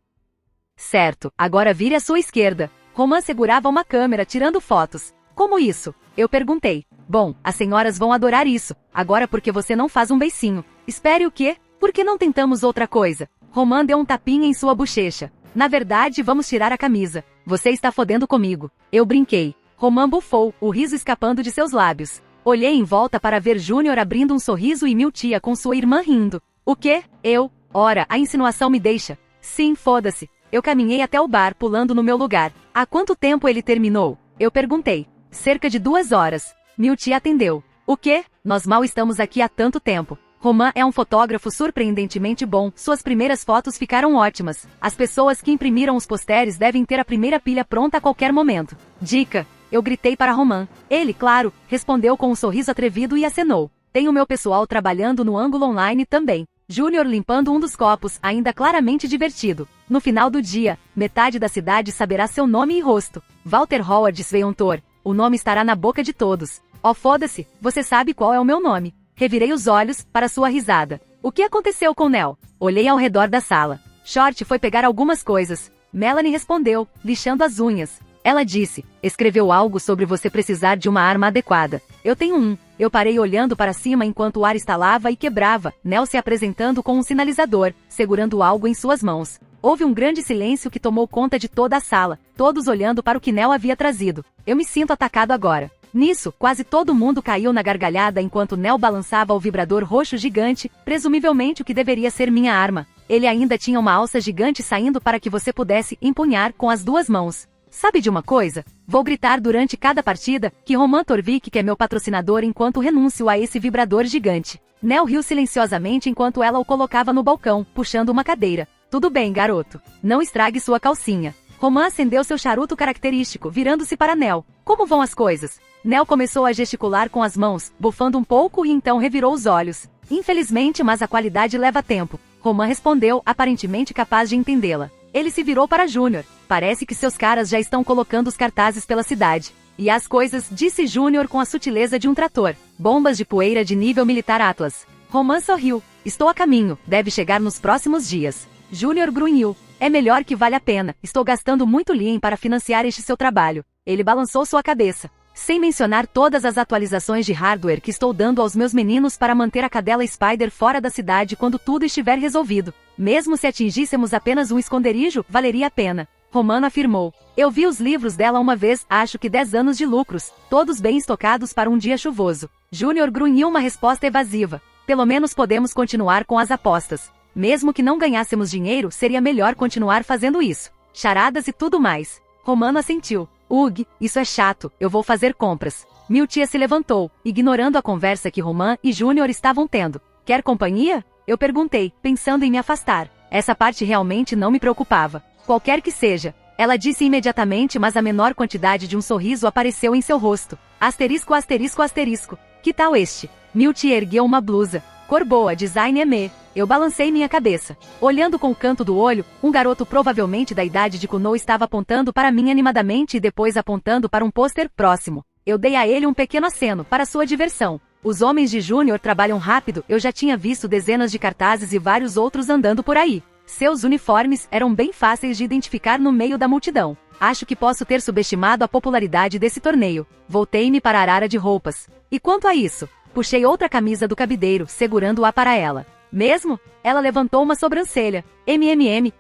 Speaker 1: Certo, agora vire à sua esquerda. Roman segurava uma câmera tirando fotos. Como isso? Eu perguntei. Bom, as senhoras vão adorar isso. Agora porque você não faz um beicinho. Espere o quê? Por que não tentamos outra coisa? Roman deu um tapinha em sua bochecha. Na verdade, vamos tirar a camisa. Você está fodendo comigo. Eu brinquei. Roman bufou, o riso escapando de seus lábios. Olhei em volta para ver Júnior abrindo um sorriso e Miltia com sua irmã rindo. O quê? Eu? Ora, a insinuação me deixa. Sim, foda-se. Eu caminhei até o bar, pulando no meu lugar. Há quanto tempo ele terminou? Eu perguntei. Cerca de 2 horas. Miltia atendeu. O quê? Nós mal estamos aqui há tanto tempo. Roman é um fotógrafo surpreendentemente bom, suas primeiras fotos ficaram ótimas. As pessoas que imprimiram os posteres devem ter a primeira pilha pronta a qualquer momento. Dica! Eu gritei para Roman. Ele, claro, respondeu com um sorriso atrevido e acenou. Tenho meu pessoal trabalhando no ângulo online também. Júnior limpando um dos copos, ainda claramente divertido. No final do dia, metade da cidade saberá seu nome e rosto. Walter Howard Sveontor. O nome estará na boca de todos. Oh, foda-se, você sabe qual é o meu nome. Revirei os olhos, para sua risada. O que aconteceu com Nell? Olhei ao redor da sala. Short foi pegar algumas coisas. Melanie respondeu, lixando as unhas. Ela disse, escreveu algo sobre você precisar de uma arma adequada. Eu tenho um. Eu parei olhando para cima enquanto o ar estalava e quebrava, Nell se apresentando com um sinalizador, segurando algo em suas mãos. Houve um grande silêncio que tomou conta de toda a sala, todos olhando para o que Nell havia trazido. Eu me sinto atacado agora. Nisso, quase todo mundo caiu na gargalhada enquanto Nell balançava o vibrador roxo gigante, presumivelmente o que deveria ser minha arma. Ele ainda tinha uma alça gigante saindo para que você pudesse empunhar com as duas mãos. Sabe de uma coisa? Vou gritar durante cada partida que Roman Torvik que é meu patrocinador enquanto renuncio a esse vibrador gigante. Nell riu silenciosamente enquanto ela o colocava no balcão, puxando uma cadeira. Tudo bem, garoto. Não estrague sua calcinha. Roman acendeu seu charuto característico, virando-se para Nell. Como vão as coisas? Nell começou a gesticular com as mãos, bufando um pouco e então revirou os olhos. Infelizmente, mas a qualidade leva tempo. Roman respondeu, aparentemente capaz de entendê-la. Ele se virou para Júnior. Parece que seus caras já estão colocando os cartazes pela cidade. E as coisas, disse Júnior com a sutileza de um trator. Bombas de poeira de nível militar Atlas. Roman sorriu. Estou a caminho, deve chegar nos próximos dias. Júnior grunhiu. É melhor que vale a pena, estou gastando muito lien para financiar este seu trabalho. Ele balançou sua cabeça. Sem mencionar todas as atualizações de hardware que estou dando aos meus meninos para manter a cadela Spider fora da cidade quando tudo estiver resolvido. Mesmo se atingíssemos apenas um esconderijo, valeria a pena. Romano afirmou. Eu vi os livros dela uma vez, acho que 10 anos de lucros, todos bem estocados para um dia chuvoso. Júnior grunhiu uma resposta evasiva. Pelo menos podemos continuar com as apostas. Mesmo que não ganhássemos dinheiro, seria melhor continuar fazendo isso. Charadas e tudo mais. Romano assentiu. Ugh, isso é chato, eu vou fazer compras. Miltia se levantou, ignorando a conversa que Roman e Júnior estavam tendo. Quer companhia? Eu perguntei, pensando em me afastar. Essa parte realmente não me preocupava. Qualquer que seja. Ela disse imediatamente, mas a menor quantidade de um sorriso apareceu em seu rosto. Asterisco, asterisco, asterisco. Que tal este? Miltia ergueu uma blusa. Cor boa, design é me. Eu balancei minha cabeça. Olhando com o canto do olho, um garoto provavelmente da idade de Kuno estava apontando para mim animadamente e depois apontando para um pôster próximo. Eu dei a ele um pequeno aceno, para sua diversão. Os homens de Júnior trabalham rápido, eu já tinha visto dezenas de cartazes e vários outros andando por aí. Seus uniformes eram bem fáceis de identificar no meio da multidão. Acho que posso ter subestimado a popularidade desse torneio. Voltei-me para a arara de roupas. E quanto a isso? Puxei outra camisa do cabideiro, segurando-a para ela. Mesmo? Ela levantou uma sobrancelha.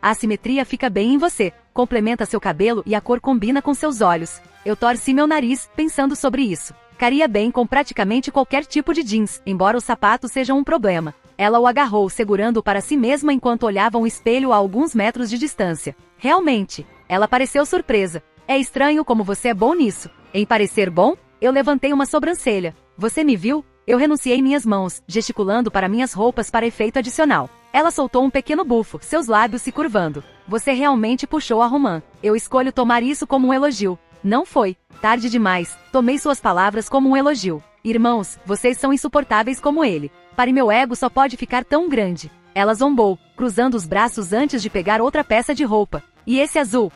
Speaker 1: A assimetria fica bem em você. Complementa seu cabelo e a cor combina com seus olhos. Eu torci meu nariz, pensando sobre isso. Caria bem com praticamente qualquer tipo de jeans, embora os sapatos sejam um problema. Ela o agarrou, segurando-o para si mesma enquanto olhava um espelho a alguns metros de distância. Realmente. Ela pareceu surpresa. É estranho como você é bom nisso. Em parecer bom? Eu levantei uma sobrancelha. Você me viu? Eu renunciei minhas mãos, gesticulando para minhas roupas para efeito adicional. Ela soltou um pequeno bufo, seus lábios se curvando. Você realmente puxou a Roman. Eu escolho tomar isso como um elogio. Não foi. Tarde demais. Tomei suas palavras como um elogio. Irmãos, vocês são insuportáveis como ele. Para meu ego só pode ficar tão grande. Ela zombou, cruzando os braços antes de pegar outra peça de roupa. E esse azul?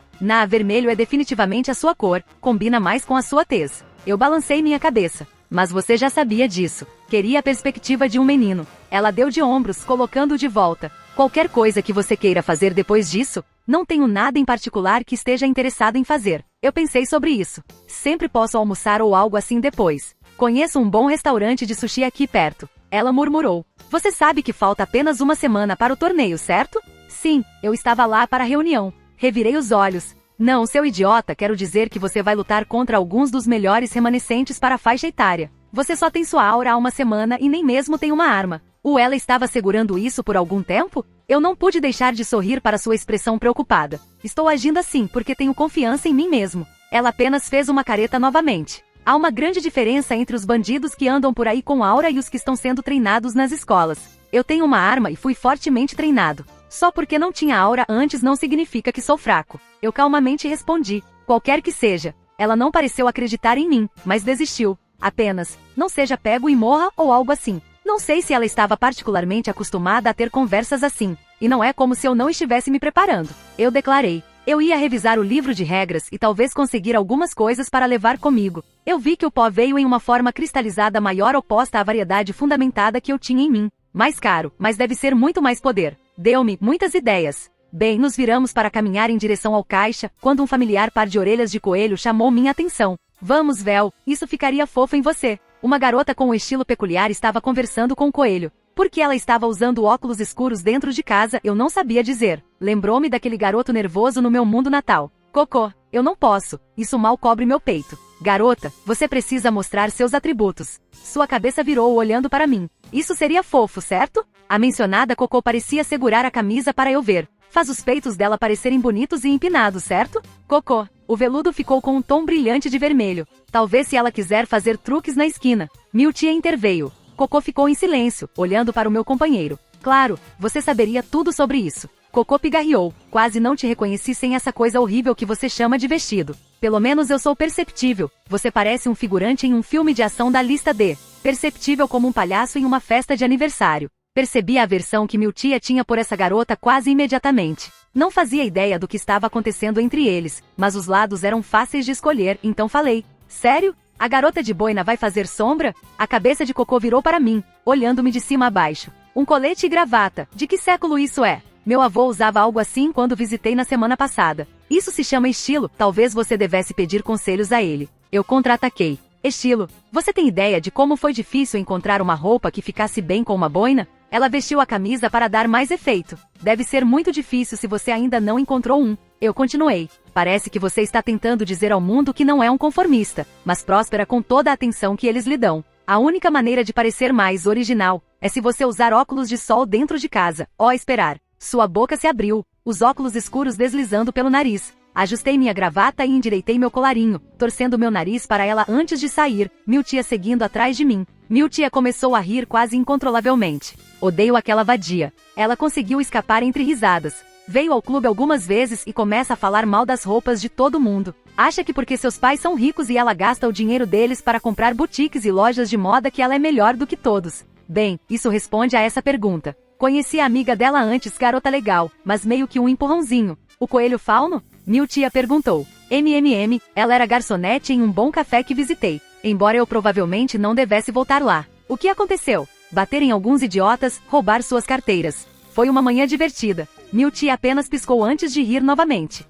Speaker 1: Vermelho é definitivamente a sua cor. Combina mais com a sua tez. Eu balancei minha cabeça. Mas você já sabia disso. Queria a perspectiva de um menino. Ela deu de ombros, colocando-o de volta. Qualquer coisa que você queira fazer depois disso, não tenho nada em particular que esteja interessado em fazer. Eu pensei sobre isso. Sempre posso almoçar ou algo assim depois. Conheço um bom restaurante de sushi aqui perto. Ela murmurou. Você sabe que falta apenas uma semana para o torneio, certo? Sim, eu estava lá para a reunião. Revirei os olhos. Não, seu idiota, quero dizer que você vai lutar contra alguns dos melhores remanescentes para a faixa etária. Você só tem sua aura há uma semana e nem mesmo tem uma arma. Ela estava segurando isso por algum tempo? Eu não pude deixar de sorrir para sua expressão preocupada. Estou agindo assim porque tenho confiança em mim mesmo. Ela apenas fez uma careta novamente. Há uma grande diferença entre os bandidos que andam por aí com aura e os que estão sendo treinados nas escolas. Eu tenho uma arma e fui fortemente treinado. Só porque não tinha aura antes não significa que sou fraco. Eu calmamente respondi, qualquer que seja. Ela não pareceu acreditar em mim, mas desistiu. Apenas, não seja pego e morra ou algo assim. Não sei se ela estava particularmente acostumada a ter conversas assim, e não é como se eu não estivesse me preparando. Eu declarei. Eu ia revisar o livro de regras e talvez conseguir algumas coisas para levar comigo. Eu vi que o pó veio em uma forma cristalizada maior oposta à variedade fundamentada que eu tinha em mim. Mais caro, mas deve ser muito mais poder. Deu-me muitas ideias. Bem, nos viramos para caminhar em direção ao caixa, quando um familiar par de orelhas de coelho chamou minha atenção. Vamos, Vel, isso ficaria fofo em você. Uma garota com um estilo peculiar estava conversando com o coelho. Por que ela estava usando óculos escuros dentro de casa, eu não sabia dizer. Lembrou-me daquele garoto nervoso no meu mundo natal. Cocô, eu não posso, isso mal cobre meu peito. Garota, você precisa mostrar seus atributos. Sua cabeça virou olhando para mim. Isso seria fofo, certo? A mencionada Cocô parecia segurar a camisa para eu ver. Faz os peitos dela parecerem bonitos e empinados, certo? Cocô, o veludo ficou com um tom brilhante de vermelho. Talvez se ela quiser fazer truques na esquina. Miltia interveio. Cocô ficou em silêncio, olhando para o meu companheiro. Claro, você saberia tudo sobre isso. Cocô pigarreou. Quase não te reconheci sem essa coisa horrível que você chama de vestido. Pelo menos eu sou perceptível. Você parece um figurante em um filme de ação da lista D. Perceptível como um palhaço em uma festa de aniversário. Percebi a aversão que Miltia tinha por essa garota quase imediatamente. Não fazia ideia do que estava acontecendo entre eles, mas os lados eram fáceis de escolher, então falei. Sério? A garota de boina vai fazer sombra? A cabeça de Cocô virou para mim, olhando-me de cima a baixo. Um colete e gravata. De que século isso é? Meu avô usava algo assim quando visitei na semana passada. Isso se chama estilo, talvez você devesse pedir conselhos a ele. Eu contra-ataquei. Estilo. Você tem ideia de como foi difícil encontrar uma roupa que ficasse bem com uma boina? Ela vestiu a camisa para dar mais efeito. Deve ser muito difícil se você ainda não encontrou um. Eu continuei. Parece que você está tentando dizer ao mundo que não é um conformista, mas próspera com toda a atenção que eles lhe dão. A única maneira de parecer mais original é se você usar óculos de sol dentro de casa. Ó, esperar. Sua boca se abriu, os óculos escuros deslizando pelo nariz. Ajustei minha gravata e endireitei meu colarinho, torcendo meu nariz para ela antes de sair, Miltia seguindo atrás de mim. Miltia começou a rir quase incontrolavelmente. Odeio aquela vadia. Ela conseguiu escapar entre risadas. Veio ao clube algumas vezes e começa a falar mal das roupas de todo mundo. Acha que porque seus pais são ricos e ela gasta o dinheiro deles para comprar boutiques e lojas de moda que ela é melhor do que todos. Bem, isso responde a essa pergunta. Conheci a amiga dela antes, garota legal, mas meio que um empurrãozinho. O coelho fauno? Miltia perguntou. Ela era garçonete em um bom café que visitei, embora eu provavelmente não devesse voltar lá. O que aconteceu? Bater em alguns idiotas, roubar suas carteiras. Foi uma manhã divertida. Miltia apenas piscou antes de rir novamente.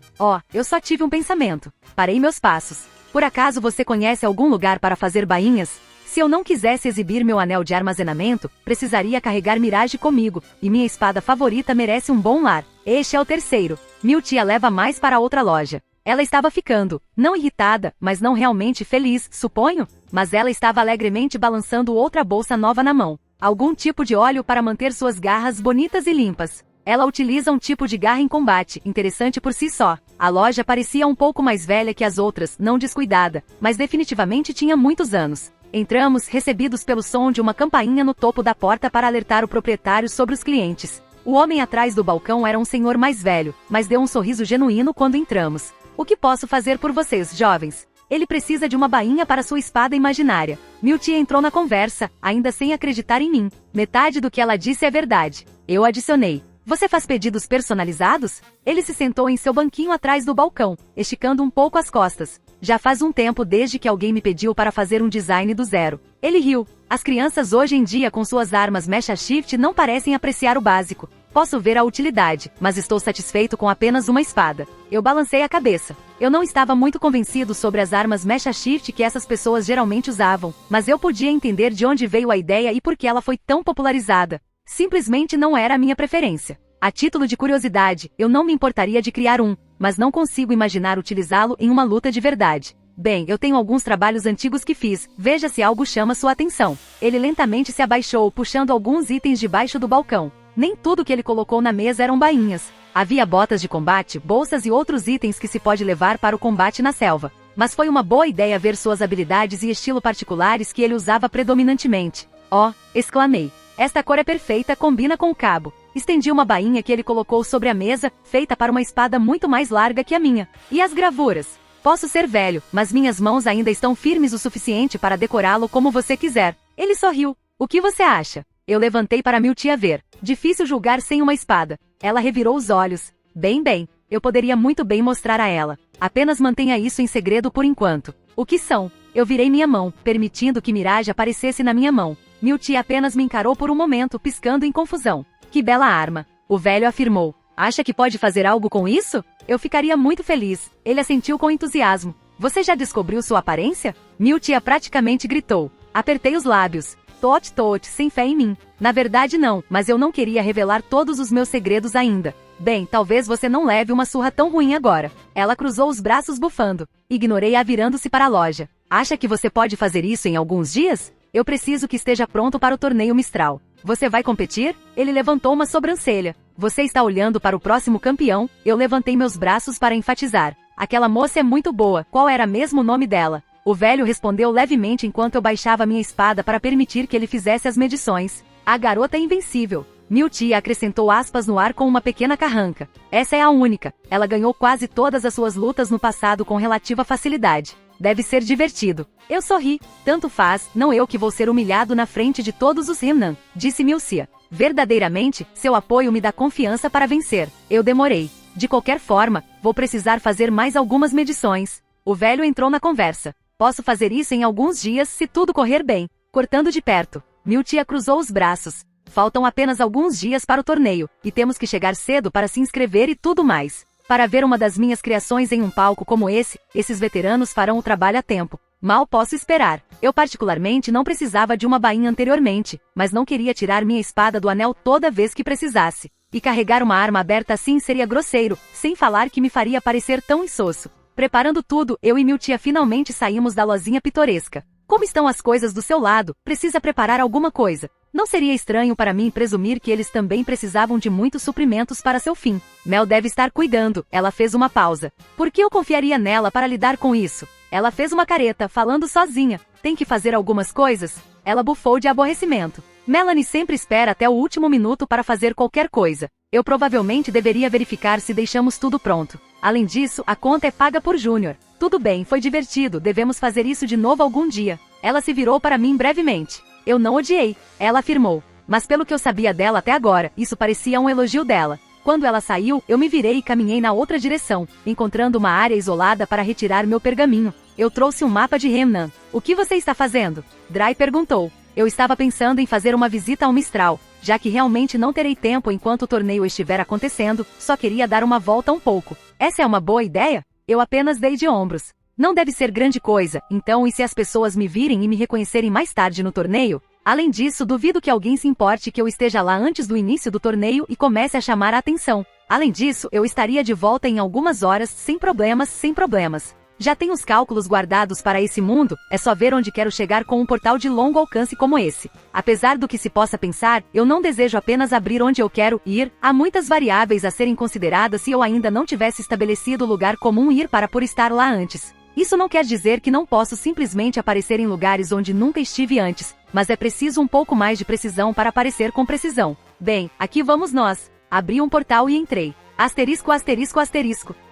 Speaker 1: Eu só tive um pensamento. Parei meus passos. Por acaso você conhece algum lugar para fazer bainhas? Se eu não quisesse exibir meu anel de armazenamento, precisaria carregar Mirage comigo, e minha espada favorita merece um bom lar. Este é o terceiro. Miltia leva mais para outra loja. Ela estava ficando, não irritada, mas não realmente feliz, suponho? Mas ela estava alegremente balançando outra bolsa nova na mão. Algum tipo de óleo para manter suas garras bonitas e limpas. Ela utiliza um tipo de garra em combate, interessante por si só. A loja parecia um pouco mais velha que as outras, não descuidada, mas definitivamente tinha muitos anos. Entramos, recebidos pelo som de uma campainha no topo da porta para alertar o proprietário sobre os clientes. O homem atrás do balcão era um senhor mais velho, mas deu um sorriso genuíno quando entramos. O que posso fazer por vocês, jovens? Ele precisa de uma bainha para sua espada imaginária. Miltia entrou na conversa, ainda sem acreditar em mim. Metade do que ela disse é verdade. Eu adicionei. Você faz pedidos personalizados? Ele se sentou em seu banquinho atrás do balcão, esticando um pouco as costas. Já faz um tempo desde que alguém me pediu para fazer um design do zero. Ele riu. As crianças hoje em dia com suas armas Mecha Shift não parecem apreciar o básico. Posso ver a utilidade, mas estou satisfeito com apenas uma espada. Eu balancei a cabeça. Eu não estava muito convencido sobre as armas Mecha Shift que essas pessoas geralmente usavam, mas eu podia entender de onde veio a ideia e por que ela foi tão popularizada. Simplesmente não era a minha preferência. A título de curiosidade, eu não me importaria de criar um, mas não consigo imaginar utilizá-lo em uma luta de verdade. Bem, eu tenho alguns trabalhos antigos que fiz, veja se algo chama sua atenção. Ele lentamente se abaixou, puxando alguns itens debaixo do balcão. Nem tudo que ele colocou na mesa eram bainhas. Havia botas de combate, bolsas e outros itens que se pode levar para o combate na selva. mas foi uma boa ideia ver suas habilidades e estilo particulares que ele usava predominantemente. Oh, exclamei. Esta cor é perfeita, combina com o cabo. Estendi uma bainha que ele colocou sobre a mesa, feita para uma espada muito mais larga que a minha. E as gravuras? Posso ser velho, mas minhas mãos ainda estão firmes o suficiente para decorá-lo como você quiser. Ele sorriu. O que você acha? Eu levantei para Milty ver. Difícil julgar sem uma espada. Ela revirou os olhos. Bem, eu poderia muito bem mostrar a ela. Apenas mantenha isso em segredo por enquanto. O que são? Eu virei minha mão, permitindo que Mirage aparecesse na minha mão. Milty apenas me encarou por um momento, piscando em confusão. Que bela arma. O velho afirmou. Acha que pode fazer algo com isso? Eu ficaria muito feliz. Ele assentiu com entusiasmo. Você já descobriu sua aparência? Milty praticamente gritou. Apertei os lábios. Tot, sem fé em mim. Na verdade não, mas eu não queria revelar todos os meus segredos ainda. Bem, talvez você não leve uma surra tão ruim agora. Ela cruzou os braços bufando. Ignorei-a virando-se para a loja. Acha que você pode fazer isso em alguns dias? Eu preciso que esteja pronto para o torneio Mistral. Você vai competir? Ele levantou uma sobrancelha. Você está olhando para o próximo campeão? Eu levantei meus braços para enfatizar. Aquela moça é muito boa. Qual era mesmo o nome dela? O velho respondeu levemente enquanto eu baixava minha espada para permitir que ele fizesse as medições. A garota é invencível. Milty acrescentou aspas no ar com uma pequena carranca. Essa é a única. Ela ganhou quase todas as suas lutas no passado com relativa facilidade. Deve ser divertido. Eu sorri. Tanto faz, não eu que vou ser humilhado na frente de todos os Rimnan, disse Milcia. Verdadeiramente, seu apoio me dá confiança para vencer. Eu demorei. De qualquer forma, vou precisar fazer mais algumas medições. O velho entrou na conversa. Posso fazer isso em alguns dias se tudo correr bem. Cortando de perto. Milty cruzou os braços. Faltam apenas alguns dias para o torneio, e temos que chegar cedo para se inscrever e tudo mais. Para ver uma das minhas criações em um palco como esse, esses veteranos farão o trabalho a tempo. Mal posso esperar. Eu particularmente não precisava de uma bainha anteriormente, mas não queria tirar minha espada do anel toda vez que precisasse. E carregar uma arma aberta assim seria grosseiro, sem falar que me faria parecer tão insosso. Preparando tudo, eu e Milty finalmente saímos da lojinha pitoresca. Como estão as coisas do seu lado? Precisa preparar alguma coisa. Não seria estranho para mim presumir que eles também precisavam de muitos suprimentos para seu fim. Mel deve estar cuidando. Ela fez uma pausa. Por que eu confiaria nela para lidar com isso? Ela fez uma careta, falando sozinha. Tem que fazer algumas coisas? Ela bufou de aborrecimento. Melanie sempre espera até o último minuto para fazer qualquer coisa. Eu provavelmente deveria verificar se deixamos tudo pronto. Além disso, a conta é paga por Júnior. Tudo bem, foi divertido, devemos fazer isso de novo algum dia. Ela se virou para mim brevemente. Eu não odiei, ela afirmou. Mas pelo que eu sabia dela até agora, isso parecia um elogio dela. Quando ela saiu, eu me virei e caminhei na outra direção, encontrando uma área isolada para retirar meu pergaminho. Eu trouxe um mapa de Remnan. O que você está fazendo? Dry perguntou. Eu estava pensando em fazer uma visita ao Mistral, já que realmente não terei tempo enquanto o torneio estiver acontecendo, só queria dar uma volta um pouco. Essa é uma boa ideia? Eu apenas dei de ombros. Não deve ser grande coisa, então e se as pessoas me virem e me reconhecerem mais tarde no torneio? Além disso, duvido que alguém se importe que eu esteja lá antes do início do torneio e comece a chamar a atenção. Além disso, eu estaria de volta em algumas horas, sem problemas. Já tenho os cálculos guardados para esse mundo, é só ver onde quero chegar com um portal de longo alcance como esse. Apesar do que se possa pensar, eu não desejo apenas abrir onde eu quero ir, há muitas variáveis a serem consideradas se eu ainda não tivesse estabelecido o lugar comum ir para por estar lá antes. Isso não quer dizer que não posso simplesmente aparecer em lugares onde nunca estive antes, mas é preciso um pouco mais de precisão para aparecer com precisão. Bem, aqui vamos nós. Abri um portal e entrei. Asterisco.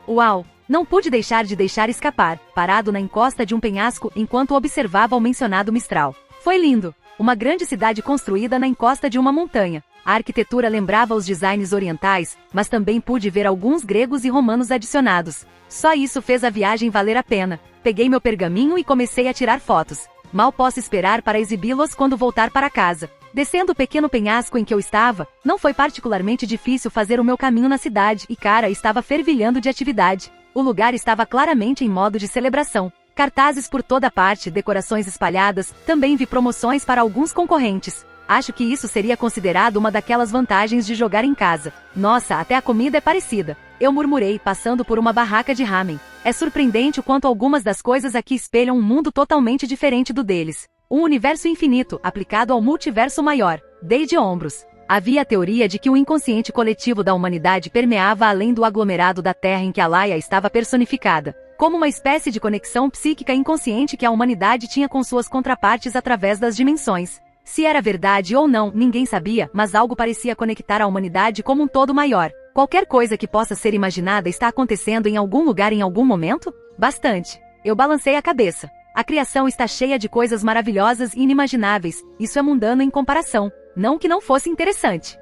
Speaker 1: Uau! Não pude deixar escapar, parado na encosta de um penhasco enquanto observava o mencionado Mistral. Foi lindo. Uma grande cidade construída na encosta de uma montanha. A arquitetura lembrava os designs orientais, mas também pude ver alguns gregos e romanos adicionados. Só isso fez a viagem valer a pena. Peguei meu pergaminho e comecei a tirar fotos. Mal posso esperar para exibi-los quando voltar para casa. Descendo o pequeno penhasco em que eu estava, não foi particularmente difícil fazer o meu caminho na cidade e cara estava fervilhando de atividade. O lugar estava claramente em modo de celebração. Cartazes por toda parte, decorações espalhadas, também vi promoções para alguns concorrentes. Acho que isso seria considerado uma daquelas vantagens de jogar em casa. Nossa, até a comida é parecida. Eu murmurei, passando por uma barraca de ramen. É surpreendente o quanto algumas das coisas aqui espelham um mundo totalmente diferente do deles. Um universo infinito, aplicado ao multiverso maior. Dei de ombros. Havia a teoria de que o inconsciente coletivo da humanidade permeava além do aglomerado da Terra em que Alaya estava personificada, como uma espécie de conexão psíquica inconsciente que a humanidade tinha com suas contrapartes através das dimensões. Se era verdade ou não, ninguém sabia, mas algo parecia conectar a humanidade como um todo maior. Qualquer coisa que possa ser imaginada está acontecendo em algum lugar em algum momento? Bastante. Eu balancei a cabeça. A criação está cheia de coisas maravilhosas e inimagináveis, isso é mundano em comparação. Não que não fosse interessante.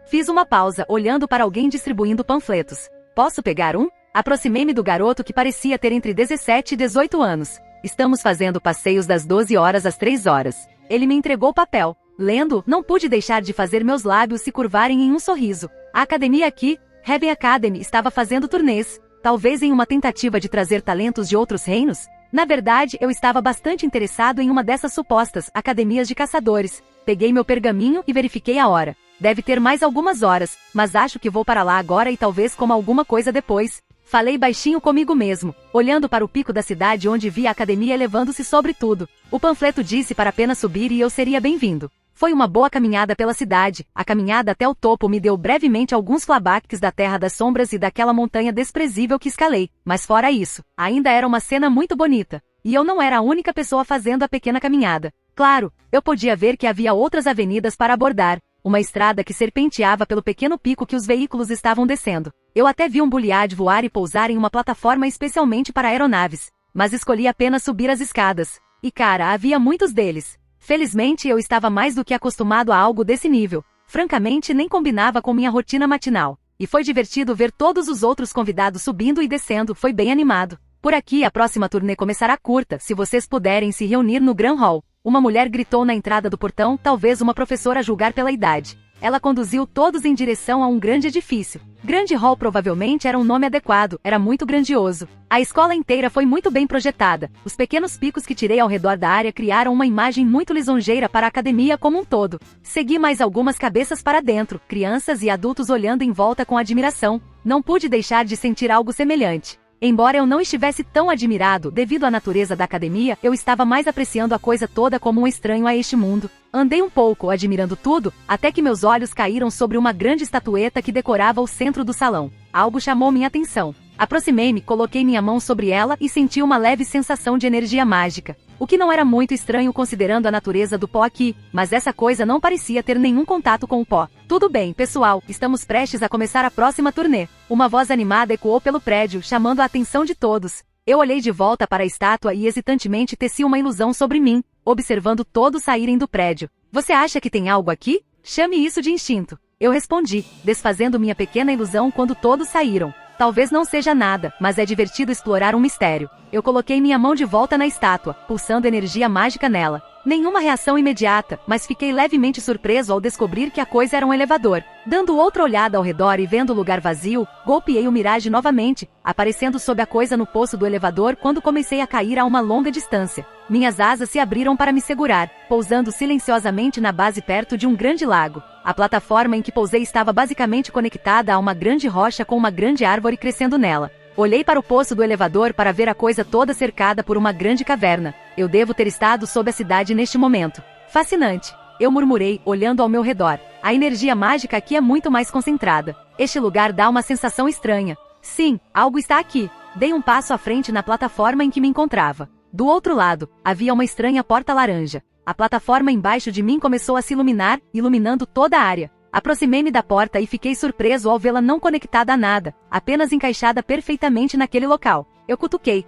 Speaker 1: Fiz uma pausa, olhando para alguém distribuindo panfletos. Posso pegar um? Aproximei-me do garoto que parecia ter entre 17 e 18 anos. Estamos fazendo passeios das 12 horas às 3 horas. Ele me entregou o papel. Lendo, não pude deixar de fazer meus lábios se curvarem em um sorriso. A academia aqui, Heaven Academy, estava fazendo turnês. Talvez em uma tentativa de trazer talentos de outros reinos? Na verdade, eu estava bastante interessado em uma dessas supostas academias de caçadores. Peguei meu pergaminho e verifiquei a hora. Deve ter mais algumas horas, mas acho que vou para lá agora e talvez coma alguma coisa depois. Falei baixinho comigo mesmo, olhando para o pico da cidade onde vi a academia elevando-se sobre tudo. O panfleto disse para apenas subir e eu seria bem-vindo. Foi uma boa caminhada pela cidade. A caminhada até o topo me deu brevemente alguns flashbacks da Terra das Sombras e daquela montanha desprezível que escalei. Mas fora isso, ainda era uma cena muito bonita. E eu não era a única pessoa fazendo a pequena caminhada. Claro, eu podia ver que havia outras avenidas para abordar. Uma estrada que serpenteava pelo pequeno pico que os veículos estavam descendo. Eu até vi um Buliad voar e pousar em uma plataforma especialmente para aeronaves. Mas escolhi apenas subir as escadas. E cara, havia muitos deles. Felizmente eu estava mais do que acostumado a algo desse nível. Francamente, nem combinava com minha rotina matinal. E foi divertido ver todos os outros convidados subindo e descendo, foi bem animado. Por aqui a próxima turnê começará curta, se vocês puderem se reunir no Grand Hall. Uma mulher gritou na entrada do portão, talvez uma professora a julgar pela idade. Ela conduziu todos em direção a um grande edifício. Grande Hall provavelmente era um nome adequado, era muito grandioso. A escola inteira foi muito bem projetada. Os pequenos picos que tirei ao redor da área criaram uma imagem muito lisonjeira para a academia como um todo. Segui mais algumas cabeças para dentro, crianças e adultos olhando em volta com admiração. Não pude deixar de sentir algo semelhante. Embora eu não estivesse tão admirado devido à natureza da academia, eu estava mais apreciando a coisa toda como um estranho a este mundo. Andei um pouco, admirando tudo, até que meus olhos caíram sobre uma grande estatueta que decorava o centro do salão. Algo chamou minha atenção. Aproximei-me, coloquei minha mão sobre ela e senti uma leve sensação de energia mágica. O que não era muito estranho considerando a natureza do pó aqui, mas essa coisa não parecia ter nenhum contato com o pó. Tudo bem, pessoal, estamos prestes a começar a próxima turnê. Uma voz animada ecoou pelo prédio, chamando a atenção de todos. Eu olhei de volta para a estátua e hesitantemente teci uma ilusão sobre mim, observando todos saírem do prédio. Você acha que tem algo aqui? Chame isso de instinto. Eu respondi, desfazendo minha pequena ilusão quando todos saíram. Talvez não seja nada, mas é divertido explorar um mistério. Eu coloquei minha mão de volta na estátua, pulsando energia mágica nela. Nenhuma reação imediata, mas fiquei levemente surpreso ao descobrir que a coisa era um elevador. Dando outra olhada ao redor e vendo o lugar vazio, golpeei o Mirage novamente, aparecendo sob a coisa no poço do elevador quando comecei a cair a uma longa distância. Minhas asas se abriram para me segurar, pousando silenciosamente na base perto de um grande lago. A plataforma em que pousei estava basicamente conectada a uma grande rocha com uma grande árvore crescendo nela. Olhei para o poço do elevador para ver a coisa toda cercada por uma grande caverna. Eu devo ter estado sob a cidade neste momento. Fascinante. Eu murmurei, olhando ao meu redor. A energia mágica aqui é muito mais concentrada. Este lugar dá uma sensação estranha. Sim, algo está aqui. Dei um passo à frente na plataforma em que me encontrava. Do outro lado, havia uma estranha porta laranja. A plataforma embaixo de mim começou a se iluminar, iluminando toda a área. Aproximei-me da porta e fiquei surpreso ao vê-la não conectada a nada, apenas encaixada perfeitamente naquele local. Eu cutuquei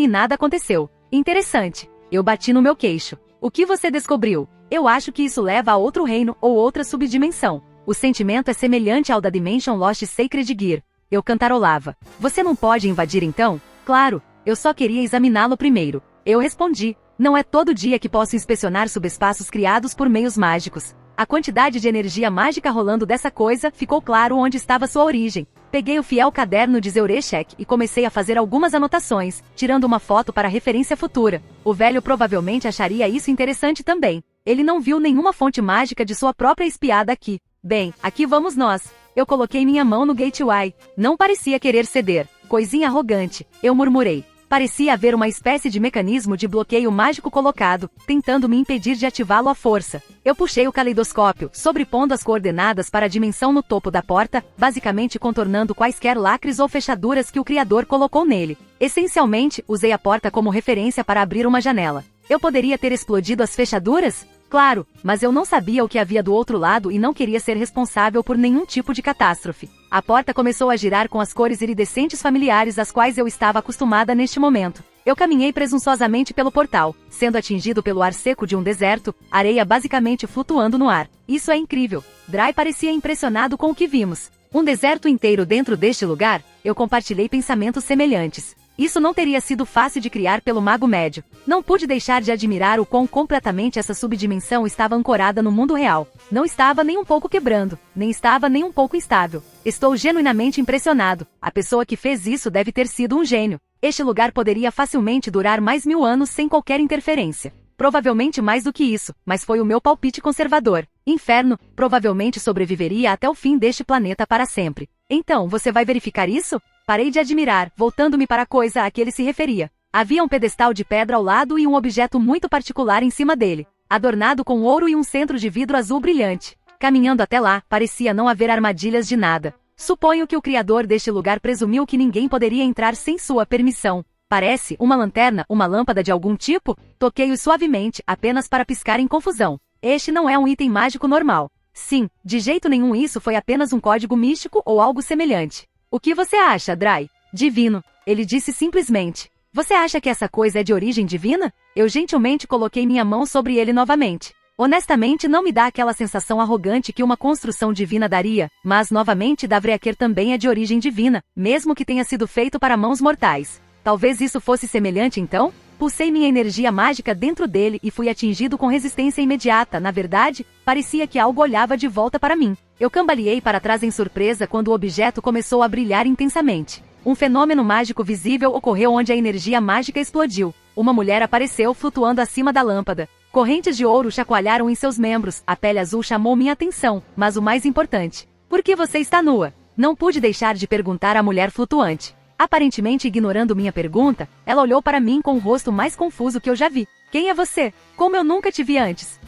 Speaker 1: e nada aconteceu. Interessante. Eu bati no meu queixo. O que você descobriu? Eu acho que isso leva a outro reino ou outra subdimensão. O sentimento é semelhante ao da Dimension Lost Sacred Gear. Eu cantarolava. Você não pode invadir então? Claro, eu só queria examiná-lo primeiro. Eu respondi. Não é todo dia que posso inspecionar subespaços criados por meios mágicos. A quantidade de energia mágica rolando dessa coisa ficou claro onde estava sua origem. Peguei o fiel caderno de Zeureshek e comecei a fazer algumas anotações, tirando uma foto para referência futura. O velho provavelmente acharia isso interessante também. Ele não viu nenhuma fonte mágica de sua própria espiada aqui. Bem, aqui vamos nós. Eu coloquei minha mão no gateway. Não parecia querer ceder. Coisinha arrogante, eu murmurei. Parecia haver uma espécie de mecanismo de bloqueio mágico colocado, tentando me impedir de ativá-lo à força. Eu puxei o caleidoscópio, sobrepondo as coordenadas para a dimensão no topo da porta, basicamente contornando quaisquer lacres ou fechaduras que o Criador colocou nele. Essencialmente, usei a porta como referência para abrir uma janela. Eu poderia ter explodido as fechaduras? Claro, mas eu não sabia o que havia do outro lado e não queria ser responsável por nenhum tipo de catástrofe. A porta começou a girar com as cores iridescentes familiares às quais eu estava acostumada neste momento. Eu caminhei presunçosamente pelo portal, sendo atingido pelo ar seco de um deserto, areia basicamente flutuando no ar. Isso é incrível. Dry parecia impressionado com o que vimos. Um deserto inteiro dentro deste lugar? Eu compartilhei pensamentos semelhantes. Isso não teria sido fácil de criar pelo Mago Médio. Não pude deixar de admirar o quão completamente essa subdimensão estava ancorada no mundo real. Não estava nem um pouco quebrando, nem estava nem um pouco instável. Estou genuinamente impressionado. A pessoa que fez isso deve ter sido um gênio. Este lugar poderia facilmente durar mais 1000 anos sem qualquer interferência. Provavelmente mais do que isso, mas foi o meu palpite conservador. Inferno, provavelmente sobreviveria até o fim deste planeta para sempre. Então, você vai verificar isso? Parei de admirar, voltando-me para a coisa a que ele se referia. Havia um pedestal de pedra ao lado e um objeto muito particular em cima dele, adornado com ouro e um centro de vidro azul brilhante. Caminhando até lá, parecia não haver armadilhas de nada. Suponho que o criador deste lugar presumiu que ninguém poderia entrar sem sua permissão. Parece uma lanterna, uma lâmpada de algum tipo? Toquei-o suavemente, apenas para piscar em confusão. Este não é um item mágico normal. Sim, de jeito nenhum isso foi apenas um código místico ou algo semelhante. O que você acha, Dry? Divino, ele disse simplesmente. Você acha que essa coisa é de origem divina? Eu gentilmente coloquei minha mão sobre ele novamente. Honestamente não me dá aquela sensação arrogante que uma construção divina daria, mas novamente Davreaker também é de origem divina, mesmo que tenha sido feito para mãos mortais. Talvez isso fosse semelhante então? Pulsei minha energia mágica dentro dele e fui atingido com resistência imediata. Na verdade, parecia que algo olhava de volta para mim. Eu cambaleei para trás em surpresa quando o objeto começou a brilhar intensamente. Um fenômeno mágico visível ocorreu onde a energia mágica explodiu. Uma mulher apareceu flutuando acima da lâmpada. Correntes de ouro chacoalharam em seus membros. A pele azul chamou minha atenção, mas o mais importante: por que você está nua? Não pude deixar de perguntar à mulher flutuante. Aparentemente ignorando minha pergunta, ela olhou para mim com o rosto mais confuso que eu já vi. Quem é você? Como eu nunca te vi antes?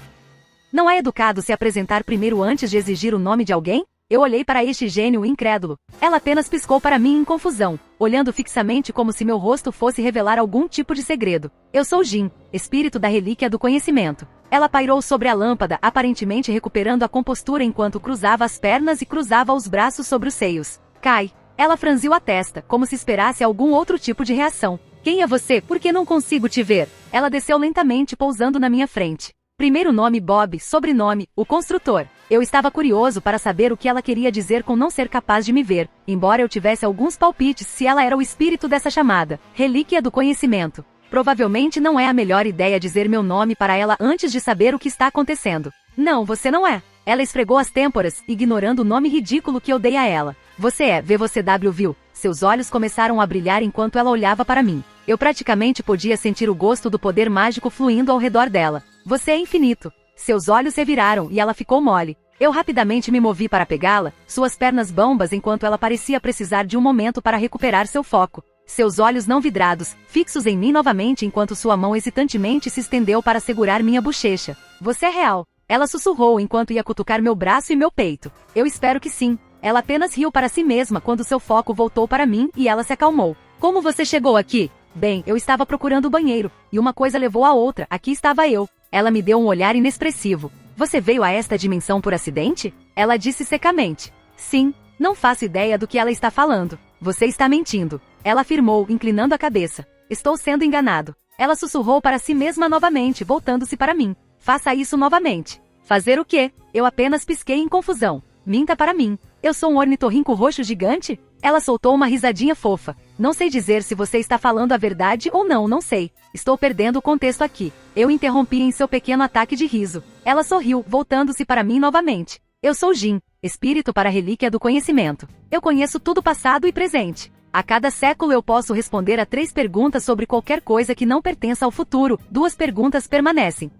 Speaker 1: Não é educado se apresentar primeiro antes de exigir o nome de alguém? Eu olhei para este gênio incrédulo. Ela apenas piscou para mim em confusão, olhando fixamente como se meu rosto fosse revelar algum tipo de segredo. Eu sou Jin, espírito da relíquia do conhecimento. Ela pairou sobre a lâmpada, aparentemente recuperando a compostura enquanto cruzava as pernas e cruzava os braços sobre os seios. Cai. Ela franziu a testa, como se esperasse algum outro tipo de reação. Quem é você? Por que não consigo te ver? Ela desceu lentamente, pousando na minha frente. Primeiro nome Bob, sobrenome, o construtor. Eu estava curioso para saber o que ela queria dizer com não ser capaz de me ver, embora eu tivesse alguns palpites se ela era o espírito dessa chamada relíquia do conhecimento. Provavelmente não é a melhor ideia dizer meu nome para ela antes de saber o que está acontecendo. Não, você não é. Ela esfregou as têmporas, ignorando o nome ridículo que eu dei a ela. Você é, VCW viu? Seus olhos começaram a brilhar enquanto ela olhava para mim. Eu praticamente podia sentir o gosto do poder mágico fluindo ao redor dela. Você é infinito. Seus olhos reviraram e ela ficou mole. Eu rapidamente me movi para pegá-la, suas pernas bambas enquanto ela parecia precisar de um momento para recuperar seu foco. Seus olhos não vidrados, fixos em mim novamente enquanto sua mão hesitantemente se estendeu para segurar minha bochecha. Você é real. Ela sussurrou enquanto ia cutucar meu braço e meu peito. Eu espero que sim. Ela apenas riu para si mesma quando seu foco voltou para mim e ela se acalmou. Como você chegou aqui? Bem, eu estava procurando o banheiro, e uma coisa levou a outra, aqui estava eu. Ela me deu um olhar inexpressivo. Você veio a esta dimensão por acidente? Ela disse secamente. Sim, não faço ideia do que ela está falando. Você está mentindo. Ela afirmou, inclinando a cabeça. Estou sendo enganado. Ela sussurrou para si mesma novamente, voltando-se para mim. Faça isso novamente. Fazer o quê? Eu apenas pisquei em confusão. Minta para mim. Eu sou um ornitorrinco roxo gigante? Ela soltou uma risadinha fofa. Não sei dizer se você está falando a verdade ou não, não sei. Estou perdendo o contexto aqui. Eu interrompi em seu pequeno ataque de riso. Ela sorriu, voltando-se para mim novamente. Eu sou Jin, espírito para a relíquia do conhecimento. Eu conheço tudo passado e presente. A cada século eu posso responder a 3 perguntas sobre qualquer coisa que não pertença ao futuro. 2 perguntas permanecem.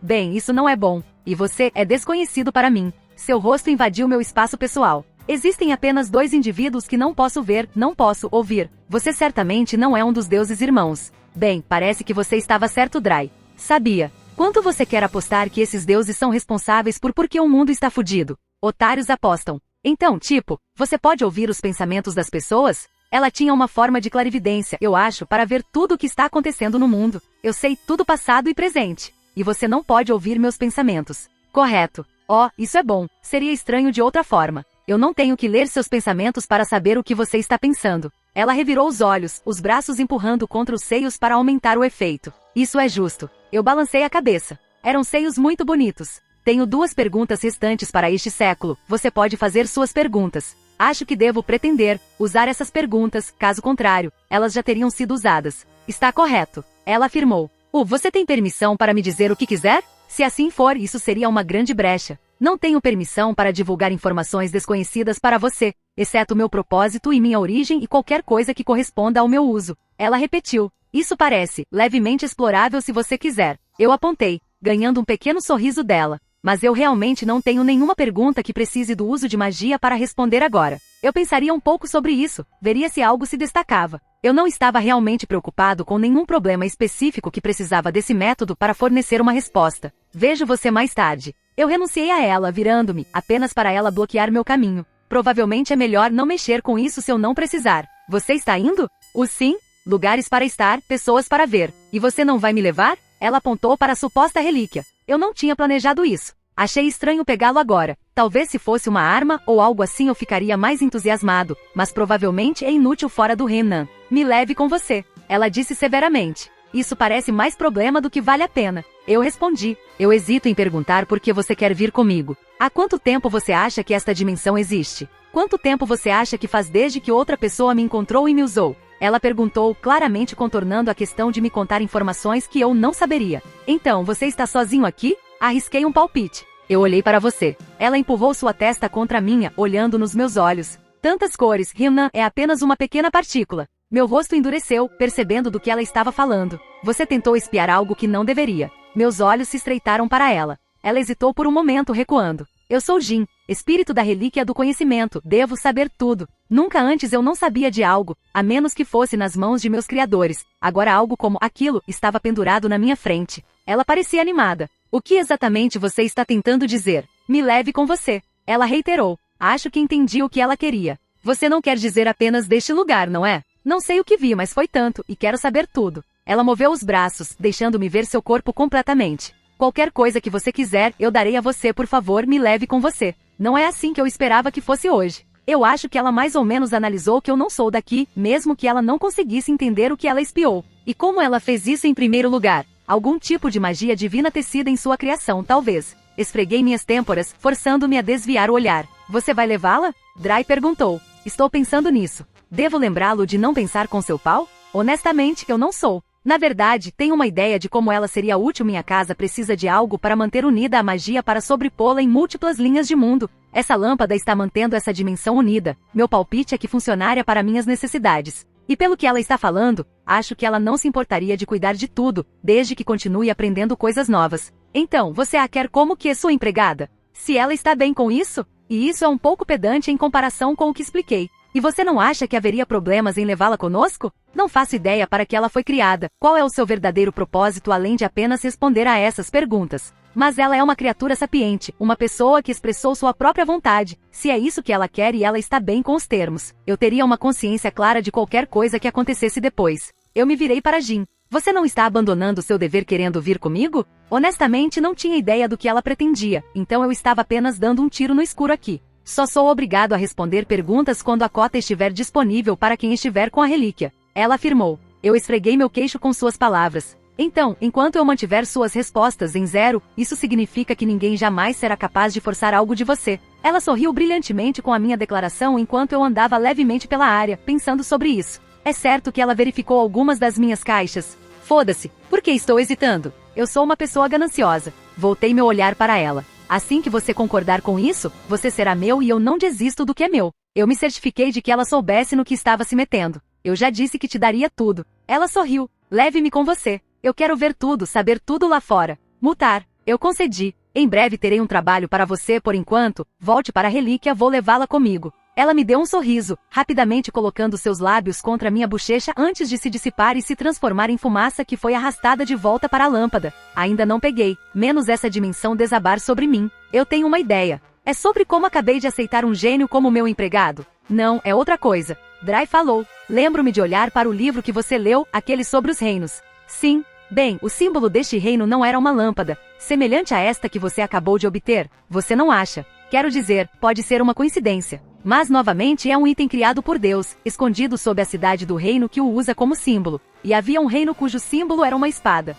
Speaker 1: Bem, isso não é bom. E você é desconhecido para mim. Seu rosto invadiu meu espaço pessoal. Existem apenas dois indivíduos que não posso ver, não posso ouvir. Você certamente não é um dos deuses irmãos. Bem, parece que você estava certo, Dry. Sabia. Quanto você quer apostar que esses deuses são responsáveis por que o mundo está fudido? Otários apostam. Então, tipo, você pode ouvir os pensamentos das pessoas? Ela tinha uma forma de clarividência, eu acho, para ver tudo o que está acontecendo no mundo. Eu sei tudo passado e presente. E você não pode ouvir meus pensamentos. Correto. Oh, isso é bom. Seria estranho de outra forma. Eu não tenho que ler seus pensamentos para saber o que você está pensando. Ela revirou os olhos, os braços empurrando contra os seios para aumentar o efeito. Isso é justo. Eu balancei a cabeça. Eram seios muito bonitos. Tenho 2 perguntas restantes para este século. Você pode fazer suas perguntas. Acho que devo pretender usar essas perguntas, caso contrário, elas já teriam sido usadas. Está correto. Ela afirmou. Você tem permissão para me dizer o que quiser? Se assim for, isso seria uma grande brecha. Não tenho permissão para divulgar informações desconhecidas para você, exceto meu propósito e minha origem e qualquer coisa que corresponda ao meu uso. Ela repetiu. Isso parece levemente explorável se você quiser. Eu apontei, ganhando um pequeno sorriso dela. Mas eu realmente não tenho nenhuma pergunta que precise do uso de magia para responder agora. Eu pensaria um pouco sobre isso, veria se algo se destacava. Eu não estava realmente preocupado com nenhum problema específico que precisava desse método para fornecer uma resposta. Vejo você mais tarde. Eu renunciei a ela, virando-me, apenas para ela bloquear meu caminho. Provavelmente é melhor não mexer com isso se eu não precisar. Você está indo? Sim. Lugares para estar, pessoas para ver. E você não vai me levar? Ela apontou para a suposta relíquia. Eu não tinha planejado isso. Achei estranho pegá-lo agora. Talvez se fosse uma arma ou algo assim eu ficaria mais entusiasmado, mas provavelmente é inútil fora do Renan. Me leve com você. Ela disse severamente. Isso parece mais problema do que vale a pena. Eu respondi. Eu hesito em perguntar por que você quer vir comigo. Há quanto tempo você acha que esta dimensão existe? Quanto tempo você acha que faz desde que outra pessoa me encontrou e me usou? Ela perguntou, claramente contornando a questão de me contar informações que eu não saberia. Então, você está sozinho aqui? Arrisquei um palpite. Eu olhei para você. Ela empurrou sua testa contra a minha, olhando nos meus olhos. Tantas cores, Renan, é apenas uma pequena partícula. Meu rosto endureceu, percebendo do que ela estava falando. Você tentou espiar algo que não deveria. Meus olhos se estreitaram para ela. Ela hesitou por um momento, recuando. Eu sou Jin, espírito da relíquia do conhecimento, devo saber tudo. Nunca antes eu não sabia de algo, a menos que fosse nas mãos de meus criadores. Agora algo como aquilo estava pendurado na minha frente. Ela parecia animada. O que exatamente você está tentando dizer? Me leve com você. Ela reiterou. Acho que entendi o que ela queria. Você não quer dizer apenas deste lugar, não é? Não sei o que vi, mas foi tanto, e quero saber tudo. Ela moveu os braços, deixando-me ver seu corpo completamente. Qualquer coisa que você quiser, eu darei a você, por favor, me leve com você. Não é assim que eu esperava que fosse hoje. Eu acho que ela mais ou menos analisou que eu não sou daqui, mesmo que ela não conseguisse entender o que ela espiou. E como ela fez isso em primeiro lugar? Algum tipo de magia divina tecida em sua criação, talvez. Esfreguei minhas têmporas, forçando-me a desviar o olhar. Você vai levá-la? Dry perguntou. Estou pensando nisso. Devo lembrá-lo de não pensar com seu pau? Honestamente, eu não sou. Na verdade, tenho uma ideia de como ela seria útil. Minha casa precisa de algo para manter unida a magia para sobrepô-la em múltiplas linhas de mundo. Essa lâmpada está mantendo essa dimensão unida. Meu palpite é que funcionaria para minhas necessidades. E pelo que ela está falando, acho que ela não se importaria de cuidar de tudo, desde que continue aprendendo coisas novas. Então, você a quer como que sua empregada? Se ela está bem com isso? E isso é um pouco pedante em comparação com o que expliquei. E você não acha que haveria problemas em levá-la conosco? Não faço ideia para que ela foi criada. Qual é o seu verdadeiro propósito além de apenas responder a essas perguntas? Mas ela é uma criatura sapiente, uma pessoa que expressou sua própria vontade. Se é isso que ela quer e ela está bem com os termos, eu teria uma consciência clara de qualquer coisa que acontecesse depois. Eu me virei para Jin. Você não está abandonando seu dever querendo vir comigo? Honestamente, não tinha ideia do que ela pretendia, então eu estava apenas dando um tiro no escuro aqui. Só sou obrigado a responder perguntas quando a cota estiver disponível para quem estiver com a relíquia. Ela afirmou. Eu esfreguei meu queixo com suas palavras. Então, enquanto eu mantiver suas respostas em 0, isso significa que ninguém jamais será capaz de forçar algo de você. Ela sorriu brilhantemente com a minha declaração enquanto eu andava levemente pela área, pensando sobre isso. É certo que ela verificou algumas das minhas caixas. Foda-se, por que estou hesitando? Eu sou uma pessoa gananciosa. Voltei meu olhar para ela. Assim que você concordar com isso, você será meu e eu não desisto do que é meu. Eu me certifiquei de que ela soubesse no que estava se metendo. Eu já disse que te daria tudo. Ela sorriu. Leve-me com você. Eu quero ver tudo, saber tudo lá fora. Mutar. Eu concedi. Em breve terei um trabalho para você por enquanto, volte para a relíquia, vou levá-la comigo. Ela me deu um sorriso, rapidamente colocando seus lábios contra minha bochecha antes de se dissipar e se transformar em fumaça que foi arrastada de volta para a lâmpada. Ainda não peguei, menos essa dimensão desabar sobre mim. Eu tenho uma ideia. É sobre como acabei de aceitar um gênio como meu empregado? Não, é outra coisa. Dry falou. Lembro-me de olhar para o livro que você leu, aquele sobre os reinos. Sim. Bem, o símbolo deste reino não era uma lâmpada, semelhante a esta que você acabou de obter. Você não acha? Quero dizer, pode ser uma coincidência. Mas novamente é um item criado por Deus, escondido sob a cidade do reino que o usa como símbolo. E havia um reino cujo símbolo era uma espada.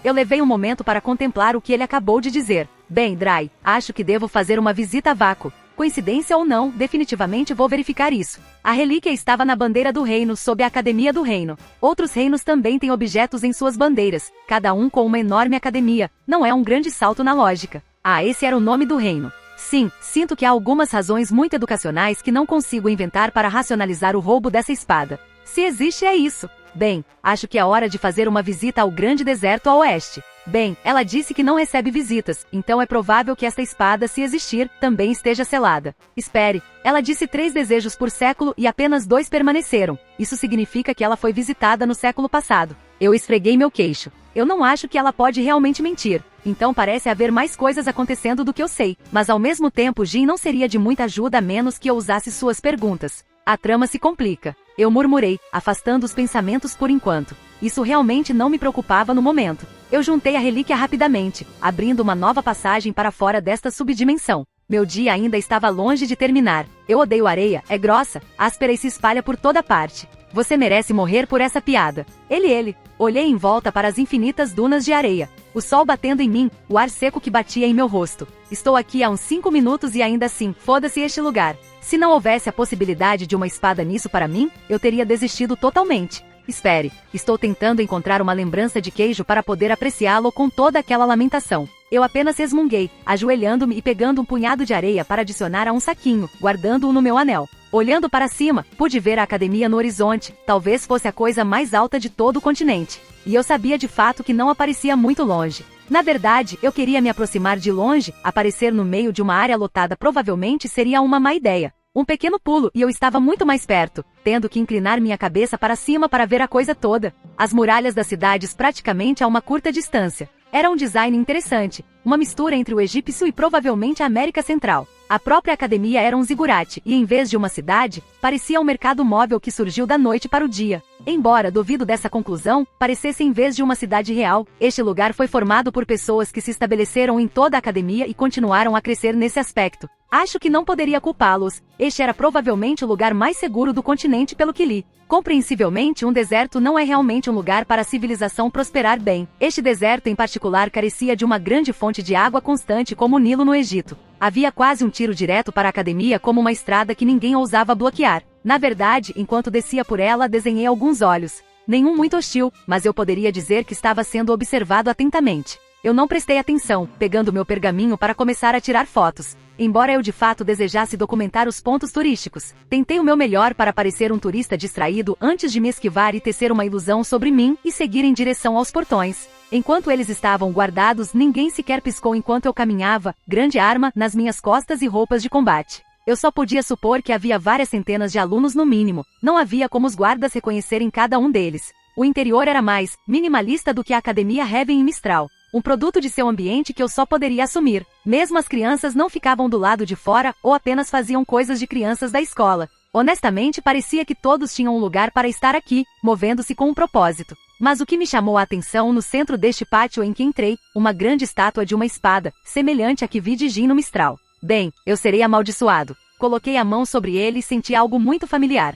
Speaker 1: Eu levei um momento para contemplar o que ele acabou de dizer. Bem, Dry, acho que devo fazer uma visita a vácuo. Coincidência ou não, definitivamente vou verificar isso. A relíquia estava na bandeira do reino, sob a Academia do Reino. Outros reinos também têm objetos em suas bandeiras, cada um com uma enorme academia. Não é um grande salto na lógica. Esse era o nome do reino. Sim, sinto que há algumas razões muito educacionais que não consigo inventar para racionalizar o roubo dessa espada. Se existe, é isso. Bem, acho que é hora de fazer uma visita ao grande deserto a oeste. Bem, ela disse que não recebe visitas, então é provável que esta espada, se existir, também esteja selada. Espere, ela disse 3 desejos por século e apenas 2 permaneceram. Isso significa que ela foi visitada no século passado. Eu esfreguei meu queixo. Eu não acho que ela pode realmente mentir. Então parece haver mais coisas acontecendo do que eu sei. Mas ao mesmo tempo Jin não seria de muita ajuda a menos que eu usasse suas perguntas. A trama se complica. Eu murmurei, afastando os pensamentos por enquanto. Isso realmente não me preocupava no momento. Eu juntei a relíquia rapidamente, abrindo uma nova passagem para fora desta subdimensão. Meu dia ainda estava longe de terminar. Eu odeio areia, é grossa, áspera e se espalha por toda parte. Você merece morrer por essa piada. Ele. Olhei em volta para as infinitas dunas de areia. O sol batendo em mim, o ar seco que batia em meu rosto. Estou aqui há uns 5 minutos e ainda assim, foda-se este lugar. Se não houvesse a possibilidade de uma espada nisso para mim, eu teria desistido totalmente. Espere, estou tentando encontrar uma lembrança de queijo para poder apreciá-lo com toda aquela lamentação. Eu apenas resmunguei, ajoelhando-me e pegando um punhado de areia para adicionar a um saquinho, guardando-o no meu anel. Olhando para cima, pude ver a academia no horizonte, talvez fosse a coisa mais alta de todo o continente. E eu sabia de fato que não aparecia muito longe. Na verdade, eu queria me aproximar de longe, aparecer no meio de uma área lotada provavelmente seria uma má ideia. Um pequeno pulo e eu estava muito mais perto, tendo que inclinar minha cabeça para cima para ver a coisa toda. As muralhas das cidades praticamente a uma curta distância. Era um design interessante, uma mistura entre o egípcio e provavelmente a América Central. A própria academia era um zigurate e, em vez de uma cidade, parecia um mercado móvel que surgiu da noite para o dia. Embora, duvido dessa conclusão, parecesse em vez de uma cidade real, este lugar foi formado por pessoas que se estabeleceram em toda a academia e continuaram a crescer nesse aspecto. Acho que não poderia culpá-los, este era provavelmente o lugar mais seguro do continente pelo que li. Compreensivelmente, um deserto não é realmente um lugar para a civilização prosperar bem. Este deserto em particular carecia de uma grande fonte de água constante como o Nilo no Egito. Havia quase um tiro direto para a academia como uma estrada que ninguém ousava bloquear. Na verdade, enquanto descia por ela, desenhei alguns olhos. Nenhum muito hostil, mas eu poderia dizer que estava sendo observado atentamente. Eu não prestei atenção, pegando meu pergaminho para começar a tirar fotos. Embora eu de fato desejasse documentar os pontos turísticos, tentei o meu melhor para parecer um turista distraído antes de me esquivar e tecer uma ilusão sobre mim e seguir em direção aos portões. Enquanto eles estavam guardados, ninguém sequer piscou enquanto eu caminhava, grande arma nas minhas costas e roupas de combate. Eu só podia supor que havia várias centenas de alunos no mínimo, não havia como os guardas reconhecerem cada um deles. O interior era mais minimalista do que a Academia Heaven em Mistral. Um produto de seu ambiente que eu só poderia assumir. Mesmo as crianças não ficavam do lado de fora ou apenas faziam coisas de crianças da escola. Honestamente, parecia que todos tinham um lugar para estar aqui, movendo-se com um propósito. Mas o que me chamou a atenção no centro deste pátio em que entrei, uma grande estátua de uma espada, semelhante à que vi de Jin no Mistral. Bem, eu serei amaldiçoado. Coloquei a mão sobre ele e senti algo muito familiar.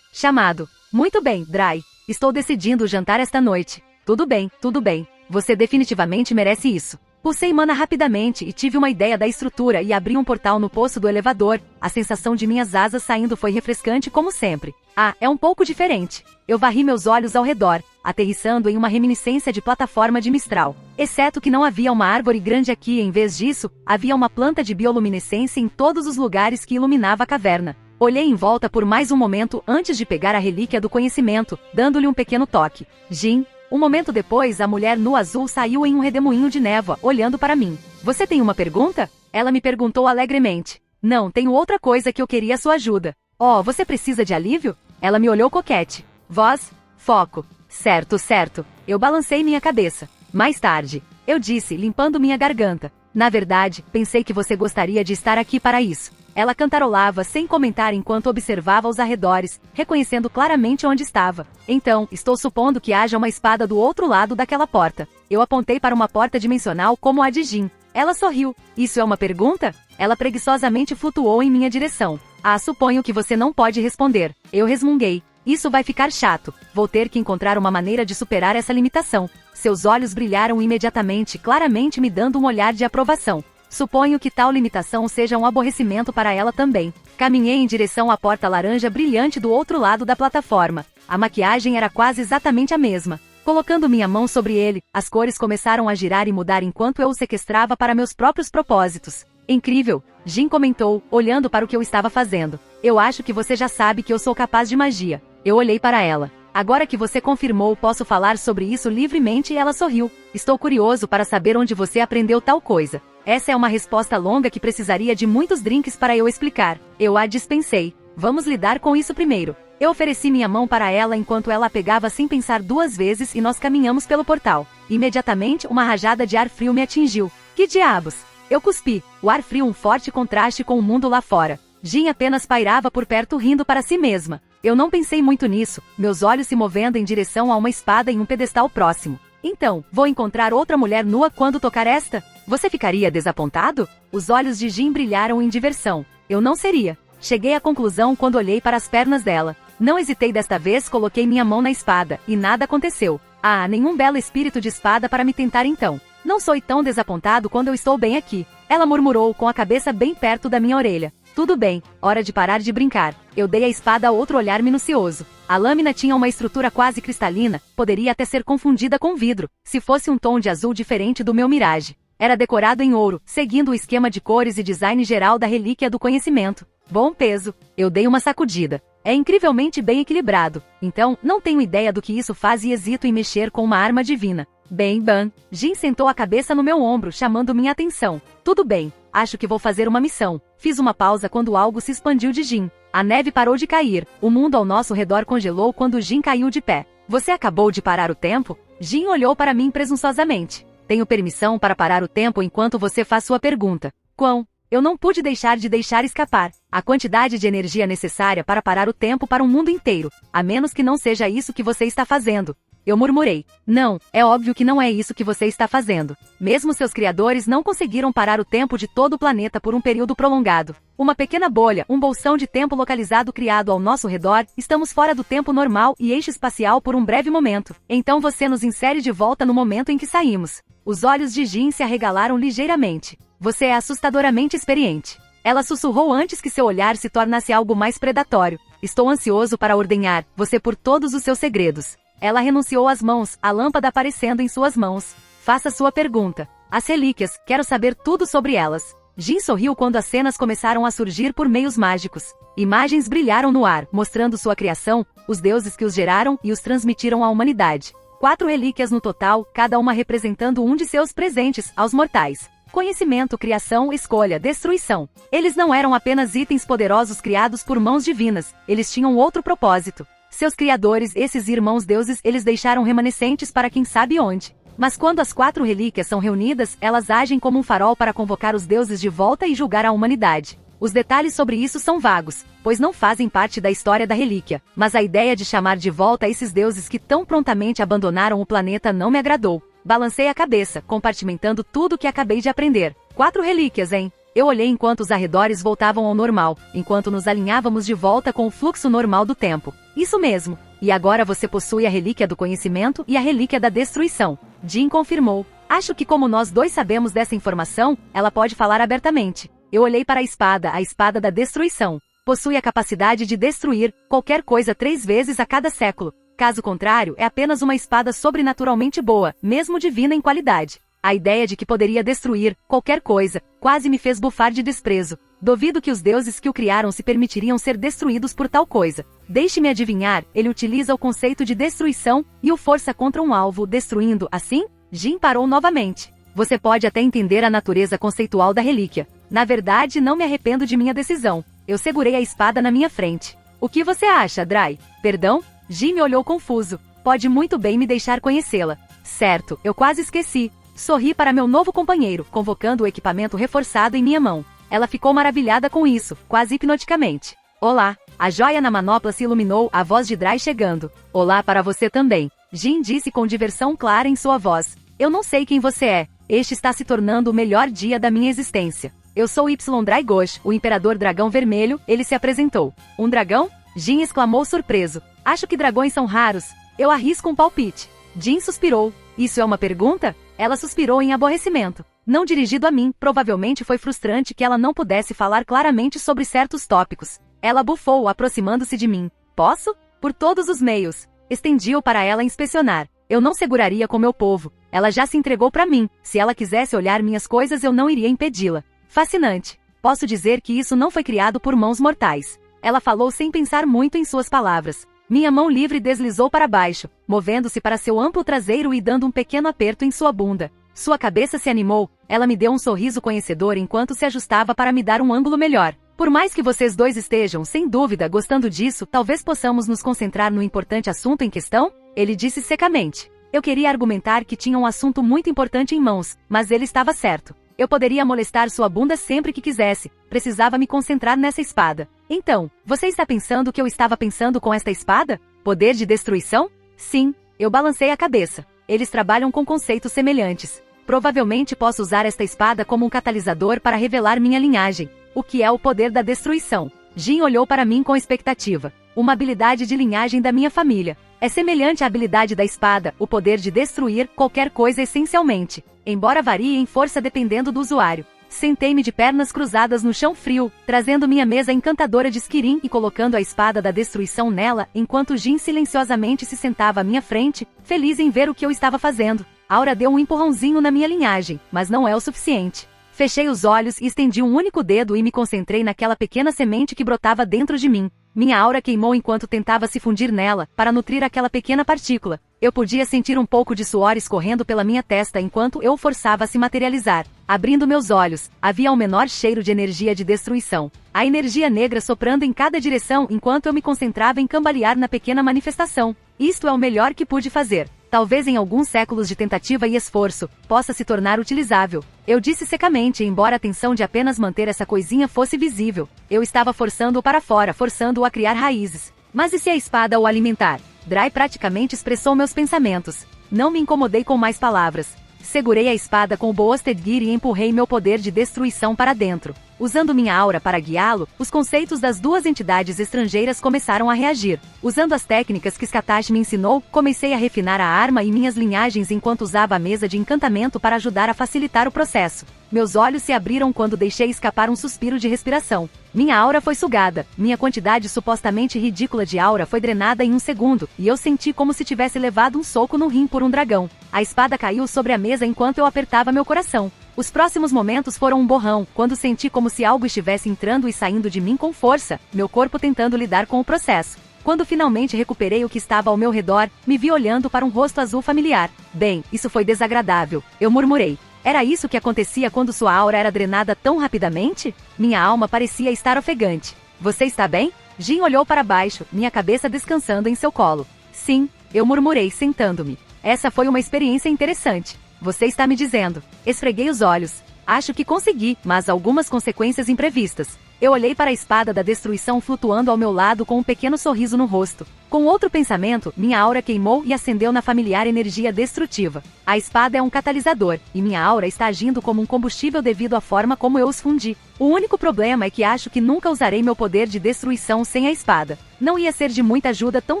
Speaker 1: Chamado. Muito bem, Dry. Estou decidindo jantar esta noite. Tudo bem, tudo bem. Você definitivamente merece isso. Pulsei mana rapidamente e tive uma ideia da estrutura e abri um portal no poço do elevador. A sensação de minhas asas saindo foi refrescante como sempre. É um pouco diferente. Eu varri meus olhos ao redor, aterrissando em uma reminiscência de plataforma de Mistral. Exceto que não havia uma árvore grande aqui e em vez disso, havia uma planta de bioluminescência em todos os lugares que iluminava a caverna. Olhei em volta por mais um momento antes de pegar a relíquia do conhecimento, dando-lhe um pequeno toque. Jin, Um momento depois, a mulher no azul saiu em um redemoinho de névoa, olhando para mim. Você tem uma pergunta? Ela me perguntou alegremente. Não, tenho outra coisa que eu queria sua ajuda. Oh, você precisa de alívio? Ela me olhou coquete. Voz, foco. Certo, certo. Eu balancei minha cabeça. Mais tarde, eu disse, limpando minha garganta. Na verdade, pensei que você gostaria de estar aqui para isso. Ela cantarolava sem comentar enquanto observava os arredores, reconhecendo claramente onde estava. Então, estou supondo que haja uma espada do outro lado daquela porta. Eu apontei para uma porta dimensional como a de Jin. Ela sorriu. Isso é uma pergunta? Ela preguiçosamente flutuou em minha direção. Ah, suponho que você não pode responder. Eu resmunguei. Isso vai ficar chato. Vou ter que encontrar uma maneira de superar essa limitação. Seus olhos brilharam imediatamente, claramente me dando um olhar de aprovação. Suponho que tal limitação seja um aborrecimento para ela também. Caminhei em direção à porta laranja brilhante do outro lado da plataforma. A maquiagem era quase exatamente a mesma. Colocando minha mão sobre ele, as cores começaram a girar e mudar enquanto eu o sequestrava para meus próprios propósitos. Incrível, Jin comentou, olhando para o que eu estava fazendo. Eu acho que você já sabe que eu sou capaz de magia. Eu olhei para ela. Agora que você confirmou, posso falar sobre isso livremente e ela sorriu. Estou curioso para saber onde você aprendeu tal coisa. Essa é uma resposta longa que precisaria de muitos drinks para eu explicar. Eu a dispensei. Vamos lidar com isso primeiro. Eu ofereci minha mão para ela enquanto ela a pegava sem pensar duas vezes e nós caminhamos pelo portal. Imediatamente, uma rajada de ar frio me atingiu. Que diabos? Eu cuspi. O ar frio um forte contraste com o mundo lá fora. Jin apenas pairava por perto rindo para si mesma. Eu não pensei muito nisso, meus olhos se movendo em direção a uma espada em um pedestal próximo. Então, vou encontrar outra mulher nua quando tocar esta? Você ficaria desapontado? Os olhos de Jin brilharam em diversão. Eu não seria. Cheguei à conclusão quando olhei para as pernas dela. Não hesitei desta vez, coloquei minha mão na espada, e nada aconteceu. Ah, nenhum belo espírito de espada para me tentar então. Não sou tão desapontado quando eu estou bem aqui. Ela murmurou com a cabeça bem perto da minha orelha. Tudo bem, hora de parar de brincar. Eu dei à espada outro olhar minucioso. A lâmina tinha uma estrutura quase cristalina, poderia até ser confundida com vidro, se fosse um tom de azul diferente do meu Mirage. Era decorado em ouro, seguindo o esquema de cores e design geral da relíquia do conhecimento. Bom peso. Eu dei uma sacudida. É incrivelmente bem equilibrado. Então, não tenho ideia do que isso faz e hesito em mexer com uma arma divina. Bem, Ban. Jin sentou a cabeça no meu ombro, chamando minha atenção. Tudo bem. Acho que vou fazer uma missão. Fiz uma pausa quando algo se expandiu de Jin. A neve parou de cair. O mundo ao nosso redor congelou quando Jin caiu de pé. Você acabou de parar o tempo? Jin olhou para mim presunçosamente. Tenho permissão para parar o tempo enquanto você faz sua pergunta. Quão? Eu não pude deixar escapar. A quantidade de energia necessária para parar o tempo para um mundo inteiro. A menos que não seja isso que você está fazendo. Eu murmurei. Não, é óbvio que não é isso que você está fazendo. Mesmo seus criadores não conseguiram parar o tempo de todo o planeta por um período prolongado. Uma pequena bolha, um bolsão de tempo localizado criado ao nosso redor, estamos fora do tempo normal e eixo espacial por um breve momento. Então você nos insere de volta no momento em que saímos. Os olhos de Jin se arregalaram ligeiramente. Você é assustadoramente experiente. Ela sussurrou antes que seu olhar se tornasse algo mais predatório. Estou ansioso para ordenhar você por todos os seus segredos. Ela renunciou às mãos, a lâmpada aparecendo em suas mãos. Faça sua pergunta. As relíquias, quero saber tudo sobre elas. Jin sorriu quando as cenas começaram a surgir por meios mágicos. Imagens brilharam no ar, mostrando sua criação, os deuses que os geraram e os transmitiram à humanidade. 4 relíquias no total, cada uma representando um de seus presentes aos mortais. Conhecimento, criação, escolha, destruição. Eles não eram apenas itens poderosos criados por mãos divinas, eles tinham outro propósito. Seus criadores, esses irmãos deuses, eles deixaram remanescentes para quem sabe onde. Mas quando as 4 relíquias são reunidas, elas agem como um farol para convocar os deuses de volta e julgar a humanidade. Os detalhes sobre isso são vagos, pois não fazem parte da história da relíquia, mas a ideia de chamar de volta esses deuses que tão prontamente abandonaram o planeta não me agradou. Balancei a cabeça, compartimentando tudo o que acabei de aprender. 4 relíquias, hein? Eu olhei enquanto os arredores voltavam ao normal, enquanto nos alinhávamos de volta com o fluxo normal do tempo. Isso mesmo. E agora você possui a relíquia do conhecimento e a relíquia da destruição. Jin confirmou. Acho que como nós dois sabemos dessa informação, ela pode falar abertamente. Eu olhei para a espada da destruição. Possui a capacidade de destruir qualquer coisa 3 vezes a cada século. Caso contrário, é apenas uma espada sobrenaturalmente boa, mesmo divina em qualidade. A ideia de que poderia destruir qualquer coisa quase me fez bufar de desprezo. Duvido que os deuses que o criaram se permitiriam ser destruídos por tal coisa. Deixe-me adivinhar, ele utiliza o conceito de destruição e o força contra um alvo, destruindo, assim? Jin parou novamente. Você pode até entender a natureza conceitual da relíquia. Na verdade, não me arrependo de minha decisão. Eu segurei a espada na minha frente. O que você acha, Dry? Perdão? Jin me olhou confuso. Pode muito bem me deixar conhecê-la. Certo, eu quase esqueci. Sorri para meu novo companheiro, convocando o equipamento reforçado em minha mão. Ela ficou maravilhada com isso, quase hipnoticamente. Olá. A joia na manopla se iluminou, a voz de Dry chegando. Olá para você também. Jin disse com diversão clara em sua voz. Eu não sei quem você é. Este está se tornando o melhor dia da minha existência. Eu sou Y-Drygosh, o Imperador Dragão Vermelho, ele se apresentou. Um dragão? Jin exclamou surpreso. Acho que dragões são raros. Eu arrisco um palpite. Jin suspirou. Isso é uma pergunta? Ela suspirou em aborrecimento. Não dirigido a mim, provavelmente foi frustrante que ela não pudesse falar claramente sobre certos tópicos. Ela bufou, aproximando-se de mim. Posso? Por todos os meios. Estendi-o para ela inspecionar. Eu não seguraria com meu povo. Ela já se entregou para mim. Se ela quisesse olhar minhas coisas, eu não iria impedi-la. Fascinante. Posso dizer que isso não foi criado por mãos mortais. Ela falou sem pensar muito em suas palavras. Minha mão livre deslizou para baixo, movendo-se para seu amplo traseiro e dando um pequeno aperto em sua bunda. Sua cabeça se animou, ela me deu um sorriso conhecedor enquanto se ajustava para me dar um ângulo melhor. Por mais que vocês dois estejam, sem dúvida, gostando disso, talvez possamos nos concentrar no importante assunto em questão? Ele disse secamente. Eu queria argumentar que tinha um assunto muito importante em mãos, mas ele estava certo. Eu poderia molestar sua bunda sempre que quisesse. Precisava me concentrar nessa espada. Então, você está pensando o que eu estava pensando com esta espada? Poder de destruição? Sim, eu balancei a cabeça. Eles trabalham com conceitos semelhantes. Provavelmente posso usar esta espada como um catalisador para revelar minha linhagem. O que é o poder da destruição? Jin olhou para mim com expectativa. Uma habilidade de linhagem da minha família. É semelhante à habilidade da espada, o poder de destruir qualquer coisa essencialmente, embora varie em força dependendo do usuário. Sentei-me de pernas cruzadas no chão frio, trazendo minha mesa encantadora de esquirim e colocando a espada da destruição nela, enquanto Jin silenciosamente se sentava à minha frente, feliz em ver o que eu estava fazendo. Aura deu um empurrãozinho na minha linhagem, mas não é o suficiente. Fechei os olhos e estendi um único dedo e me concentrei naquela pequena semente que brotava dentro de mim. Minha aura queimou enquanto tentava se fundir nela, para nutrir aquela pequena partícula. Eu podia sentir um pouco de suor escorrendo pela minha testa enquanto eu o forçava a se materializar. Abrindo meus olhos, havia um menor cheiro de energia de destruição. A energia negra soprando em cada direção enquanto eu me concentrava em cambalear na pequena manifestação. Isto é o melhor que pude fazer. Talvez em alguns séculos de tentativa e esforço, possa se tornar utilizável. Eu disse secamente, embora a tensão de apenas manter essa coisinha fosse visível. Eu estava forçando-o para fora, forçando-o a criar raízes. Mas e se a espada o alimentar? Dry praticamente expressou meus pensamentos. Não me incomodei com mais palavras. Segurei a espada com o Boosted Gear e empurrei meu poder de destruição para dentro. Usando minha aura para guiá-lo, os conceitos das duas entidades estrangeiras começaram a reagir. Usando as técnicas que Skatash me ensinou, comecei a refinar a arma e minhas linhagens enquanto usava a mesa de encantamento para ajudar a facilitar o processo. Meus olhos se abriram quando deixei escapar um suspiro de respiração. Minha aura foi sugada, minha quantidade supostamente ridícula de aura foi drenada em um segundo, e eu senti como se tivesse levado um soco no rim por um dragão. A espada caiu sobre a mesa enquanto eu apertava meu coração. Os próximos momentos foram um borrão, quando senti como se algo estivesse entrando e saindo de mim com força, meu corpo tentando lidar com o processo. Quando finalmente recuperei o que estava ao meu redor, me vi olhando para um rosto azul familiar. Bem, isso foi desagradável, eu murmurei. Era isso que acontecia quando sua aura era drenada tão rapidamente? Minha alma parecia estar ofegante. Você está bem? Jin olhou para baixo, minha cabeça descansando em seu colo. Sim, eu murmurei sentando-me. Essa foi uma experiência interessante. Você está me dizendo. Esfreguei os olhos. Acho que consegui, mas algumas consequências imprevistas. Eu olhei para a espada da destruição flutuando ao meu lado com um pequeno sorriso no rosto. Com outro pensamento, minha aura queimou e acendeu na familiar energia destrutiva. A espada é um catalisador, e minha aura está agindo como um combustível devido à forma como eu os fundi. O único problema é que acho que nunca usarei meu poder de destruição sem a espada. Não ia ser de muita ajuda tão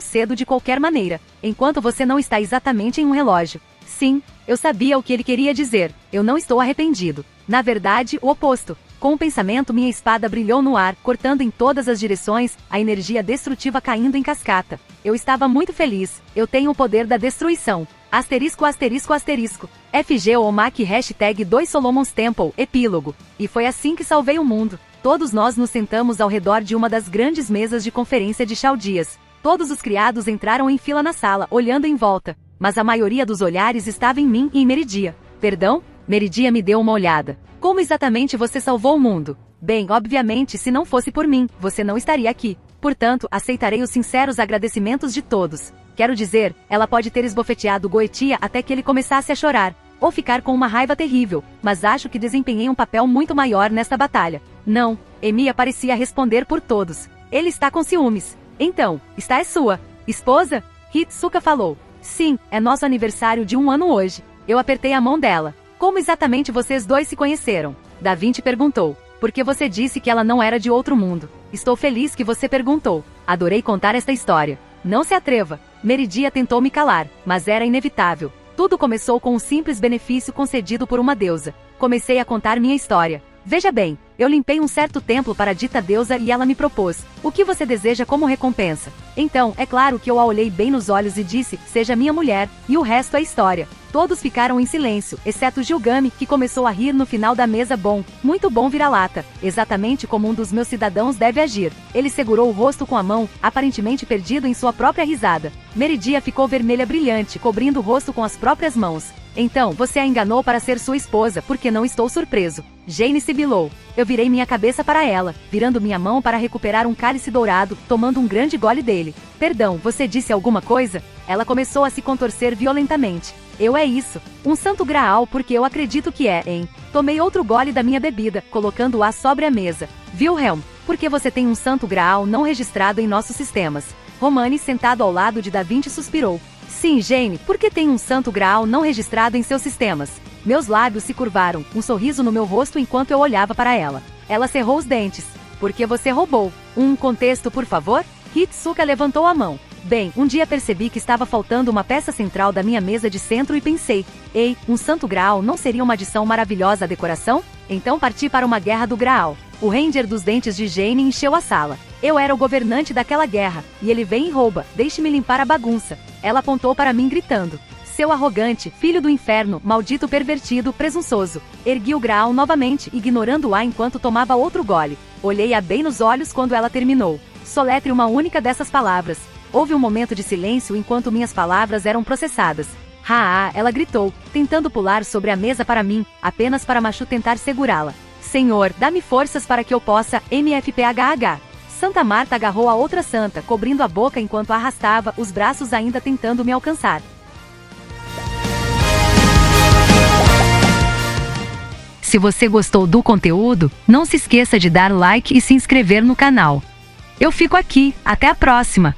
Speaker 1: cedo de qualquer maneira, enquanto você não está exatamente em um relógio. Sim, eu sabia o que ele queria dizer. Eu não estou arrependido. Na verdade, o oposto. Com o pensamento, minha espada brilhou no ar, cortando em todas as direções, a energia destrutiva caindo em cascata. Eu estava muito feliz. Eu tenho o poder da destruição. Asterisco, asterisco, asterisco. FG ou MAC #2 Solomon's Temple, epílogo. E foi assim que salvei o mundo. Todos nós nos sentamos ao redor de uma das grandes mesas de conferência de Chaldias. Todos os criados entraram em fila na sala, olhando em volta. Mas a maioria dos olhares estava em mim e em Meridia. Perdão? Meridia me deu uma olhada. Como exatamente você salvou o mundo? Bem, obviamente, se não fosse por mim, você não estaria aqui. Portanto, aceitarei os sinceros agradecimentos de todos. Quero dizer, ela pode ter esbofeteado Goetia até que ele começasse a chorar, ou ficar com uma raiva terrível, mas acho que desempenhei um papel muito maior nesta batalha. Não, Emiya parecia responder por todos. Ele está com ciúmes. Então, esta é sua esposa? Hitsuka falou. Sim, é nosso aniversário de 1 ano hoje. Eu apertei a mão dela. Como exatamente vocês dois se conheceram? Da Vinci perguntou. Porque você disse que ela não era de outro mundo. Estou feliz que você perguntou. Adorei contar esta história. Não se atreva. Meridia tentou me calar, mas era inevitável. Tudo começou com um simples benefício concedido por uma deusa. Comecei a contar minha história. Veja bem, eu limpei um certo templo para a dita deusa e ela me propôs: o que você deseja como recompensa? Então, é claro que eu a olhei bem nos olhos e disse: seja minha mulher, e o resto é história. Todos ficaram em silêncio, exceto Gilgami, que começou a rir no final da mesa. Bom, muito bom vira-lata, exatamente como um dos meus cidadãos deve agir. Ele segurou o rosto com a mão, aparentemente perdido em sua própria risada. Meridia ficou vermelha brilhante, cobrindo o rosto com as próprias mãos. Então, você a enganou para ser sua esposa, porque não estou surpreso. Jane sibilou. Eu virei minha cabeça para ela, virando minha mão para recuperar um cálice dourado, tomando um grande gole dele. Perdão, você disse alguma coisa? Ela começou a se contorcer violentamente. Eu é isso. Um santo graal porque eu acredito que é, hein? Tomei outro gole da minha bebida, colocando-a sobre a mesa. Wilhelm, por que você tem um santo graal não registrado em nossos sistemas? Romani, sentado ao lado de Da Vinci, suspirou. Sim, Jane, por que tem um santo graal não registrado em seus sistemas? Meus lábios se curvaram, um sorriso no meu rosto enquanto eu olhava para ela. Ela cerrou os dentes. Porque você roubou. Um contexto, por favor? Hitsuka levantou a mão. Bem, um dia percebi que estava faltando uma peça central da minha mesa de centro e pensei: ei, um santo graal não seria uma adição maravilhosa à decoração? Então parti para uma guerra do graal. O ranger dos dentes de Jane encheu a sala. Eu era o governante daquela guerra, e ele vem e rouba, deixe-me limpar a bagunça. Ela apontou para mim gritando. Seu arrogante, filho do inferno, maldito pervertido, presunçoso. Ergui o graal novamente, ignorando-a enquanto tomava outro gole. Olhei-a bem nos olhos quando ela terminou. Soletre uma única dessas palavras. Houve um momento de silêncio enquanto minhas palavras eram processadas. Ela gritou, tentando pular sobre a mesa para mim, apenas para Machu tentar segurá-la. Senhor, dá-me forças para que eu possa, MFPHH. Santa Marta agarrou a outra santa, cobrindo a boca enquanto a arrastava, os braços ainda tentando me alcançar. Se você gostou do conteúdo, não se esqueça de dar like e se inscrever no canal. Eu fico aqui, até a próxima!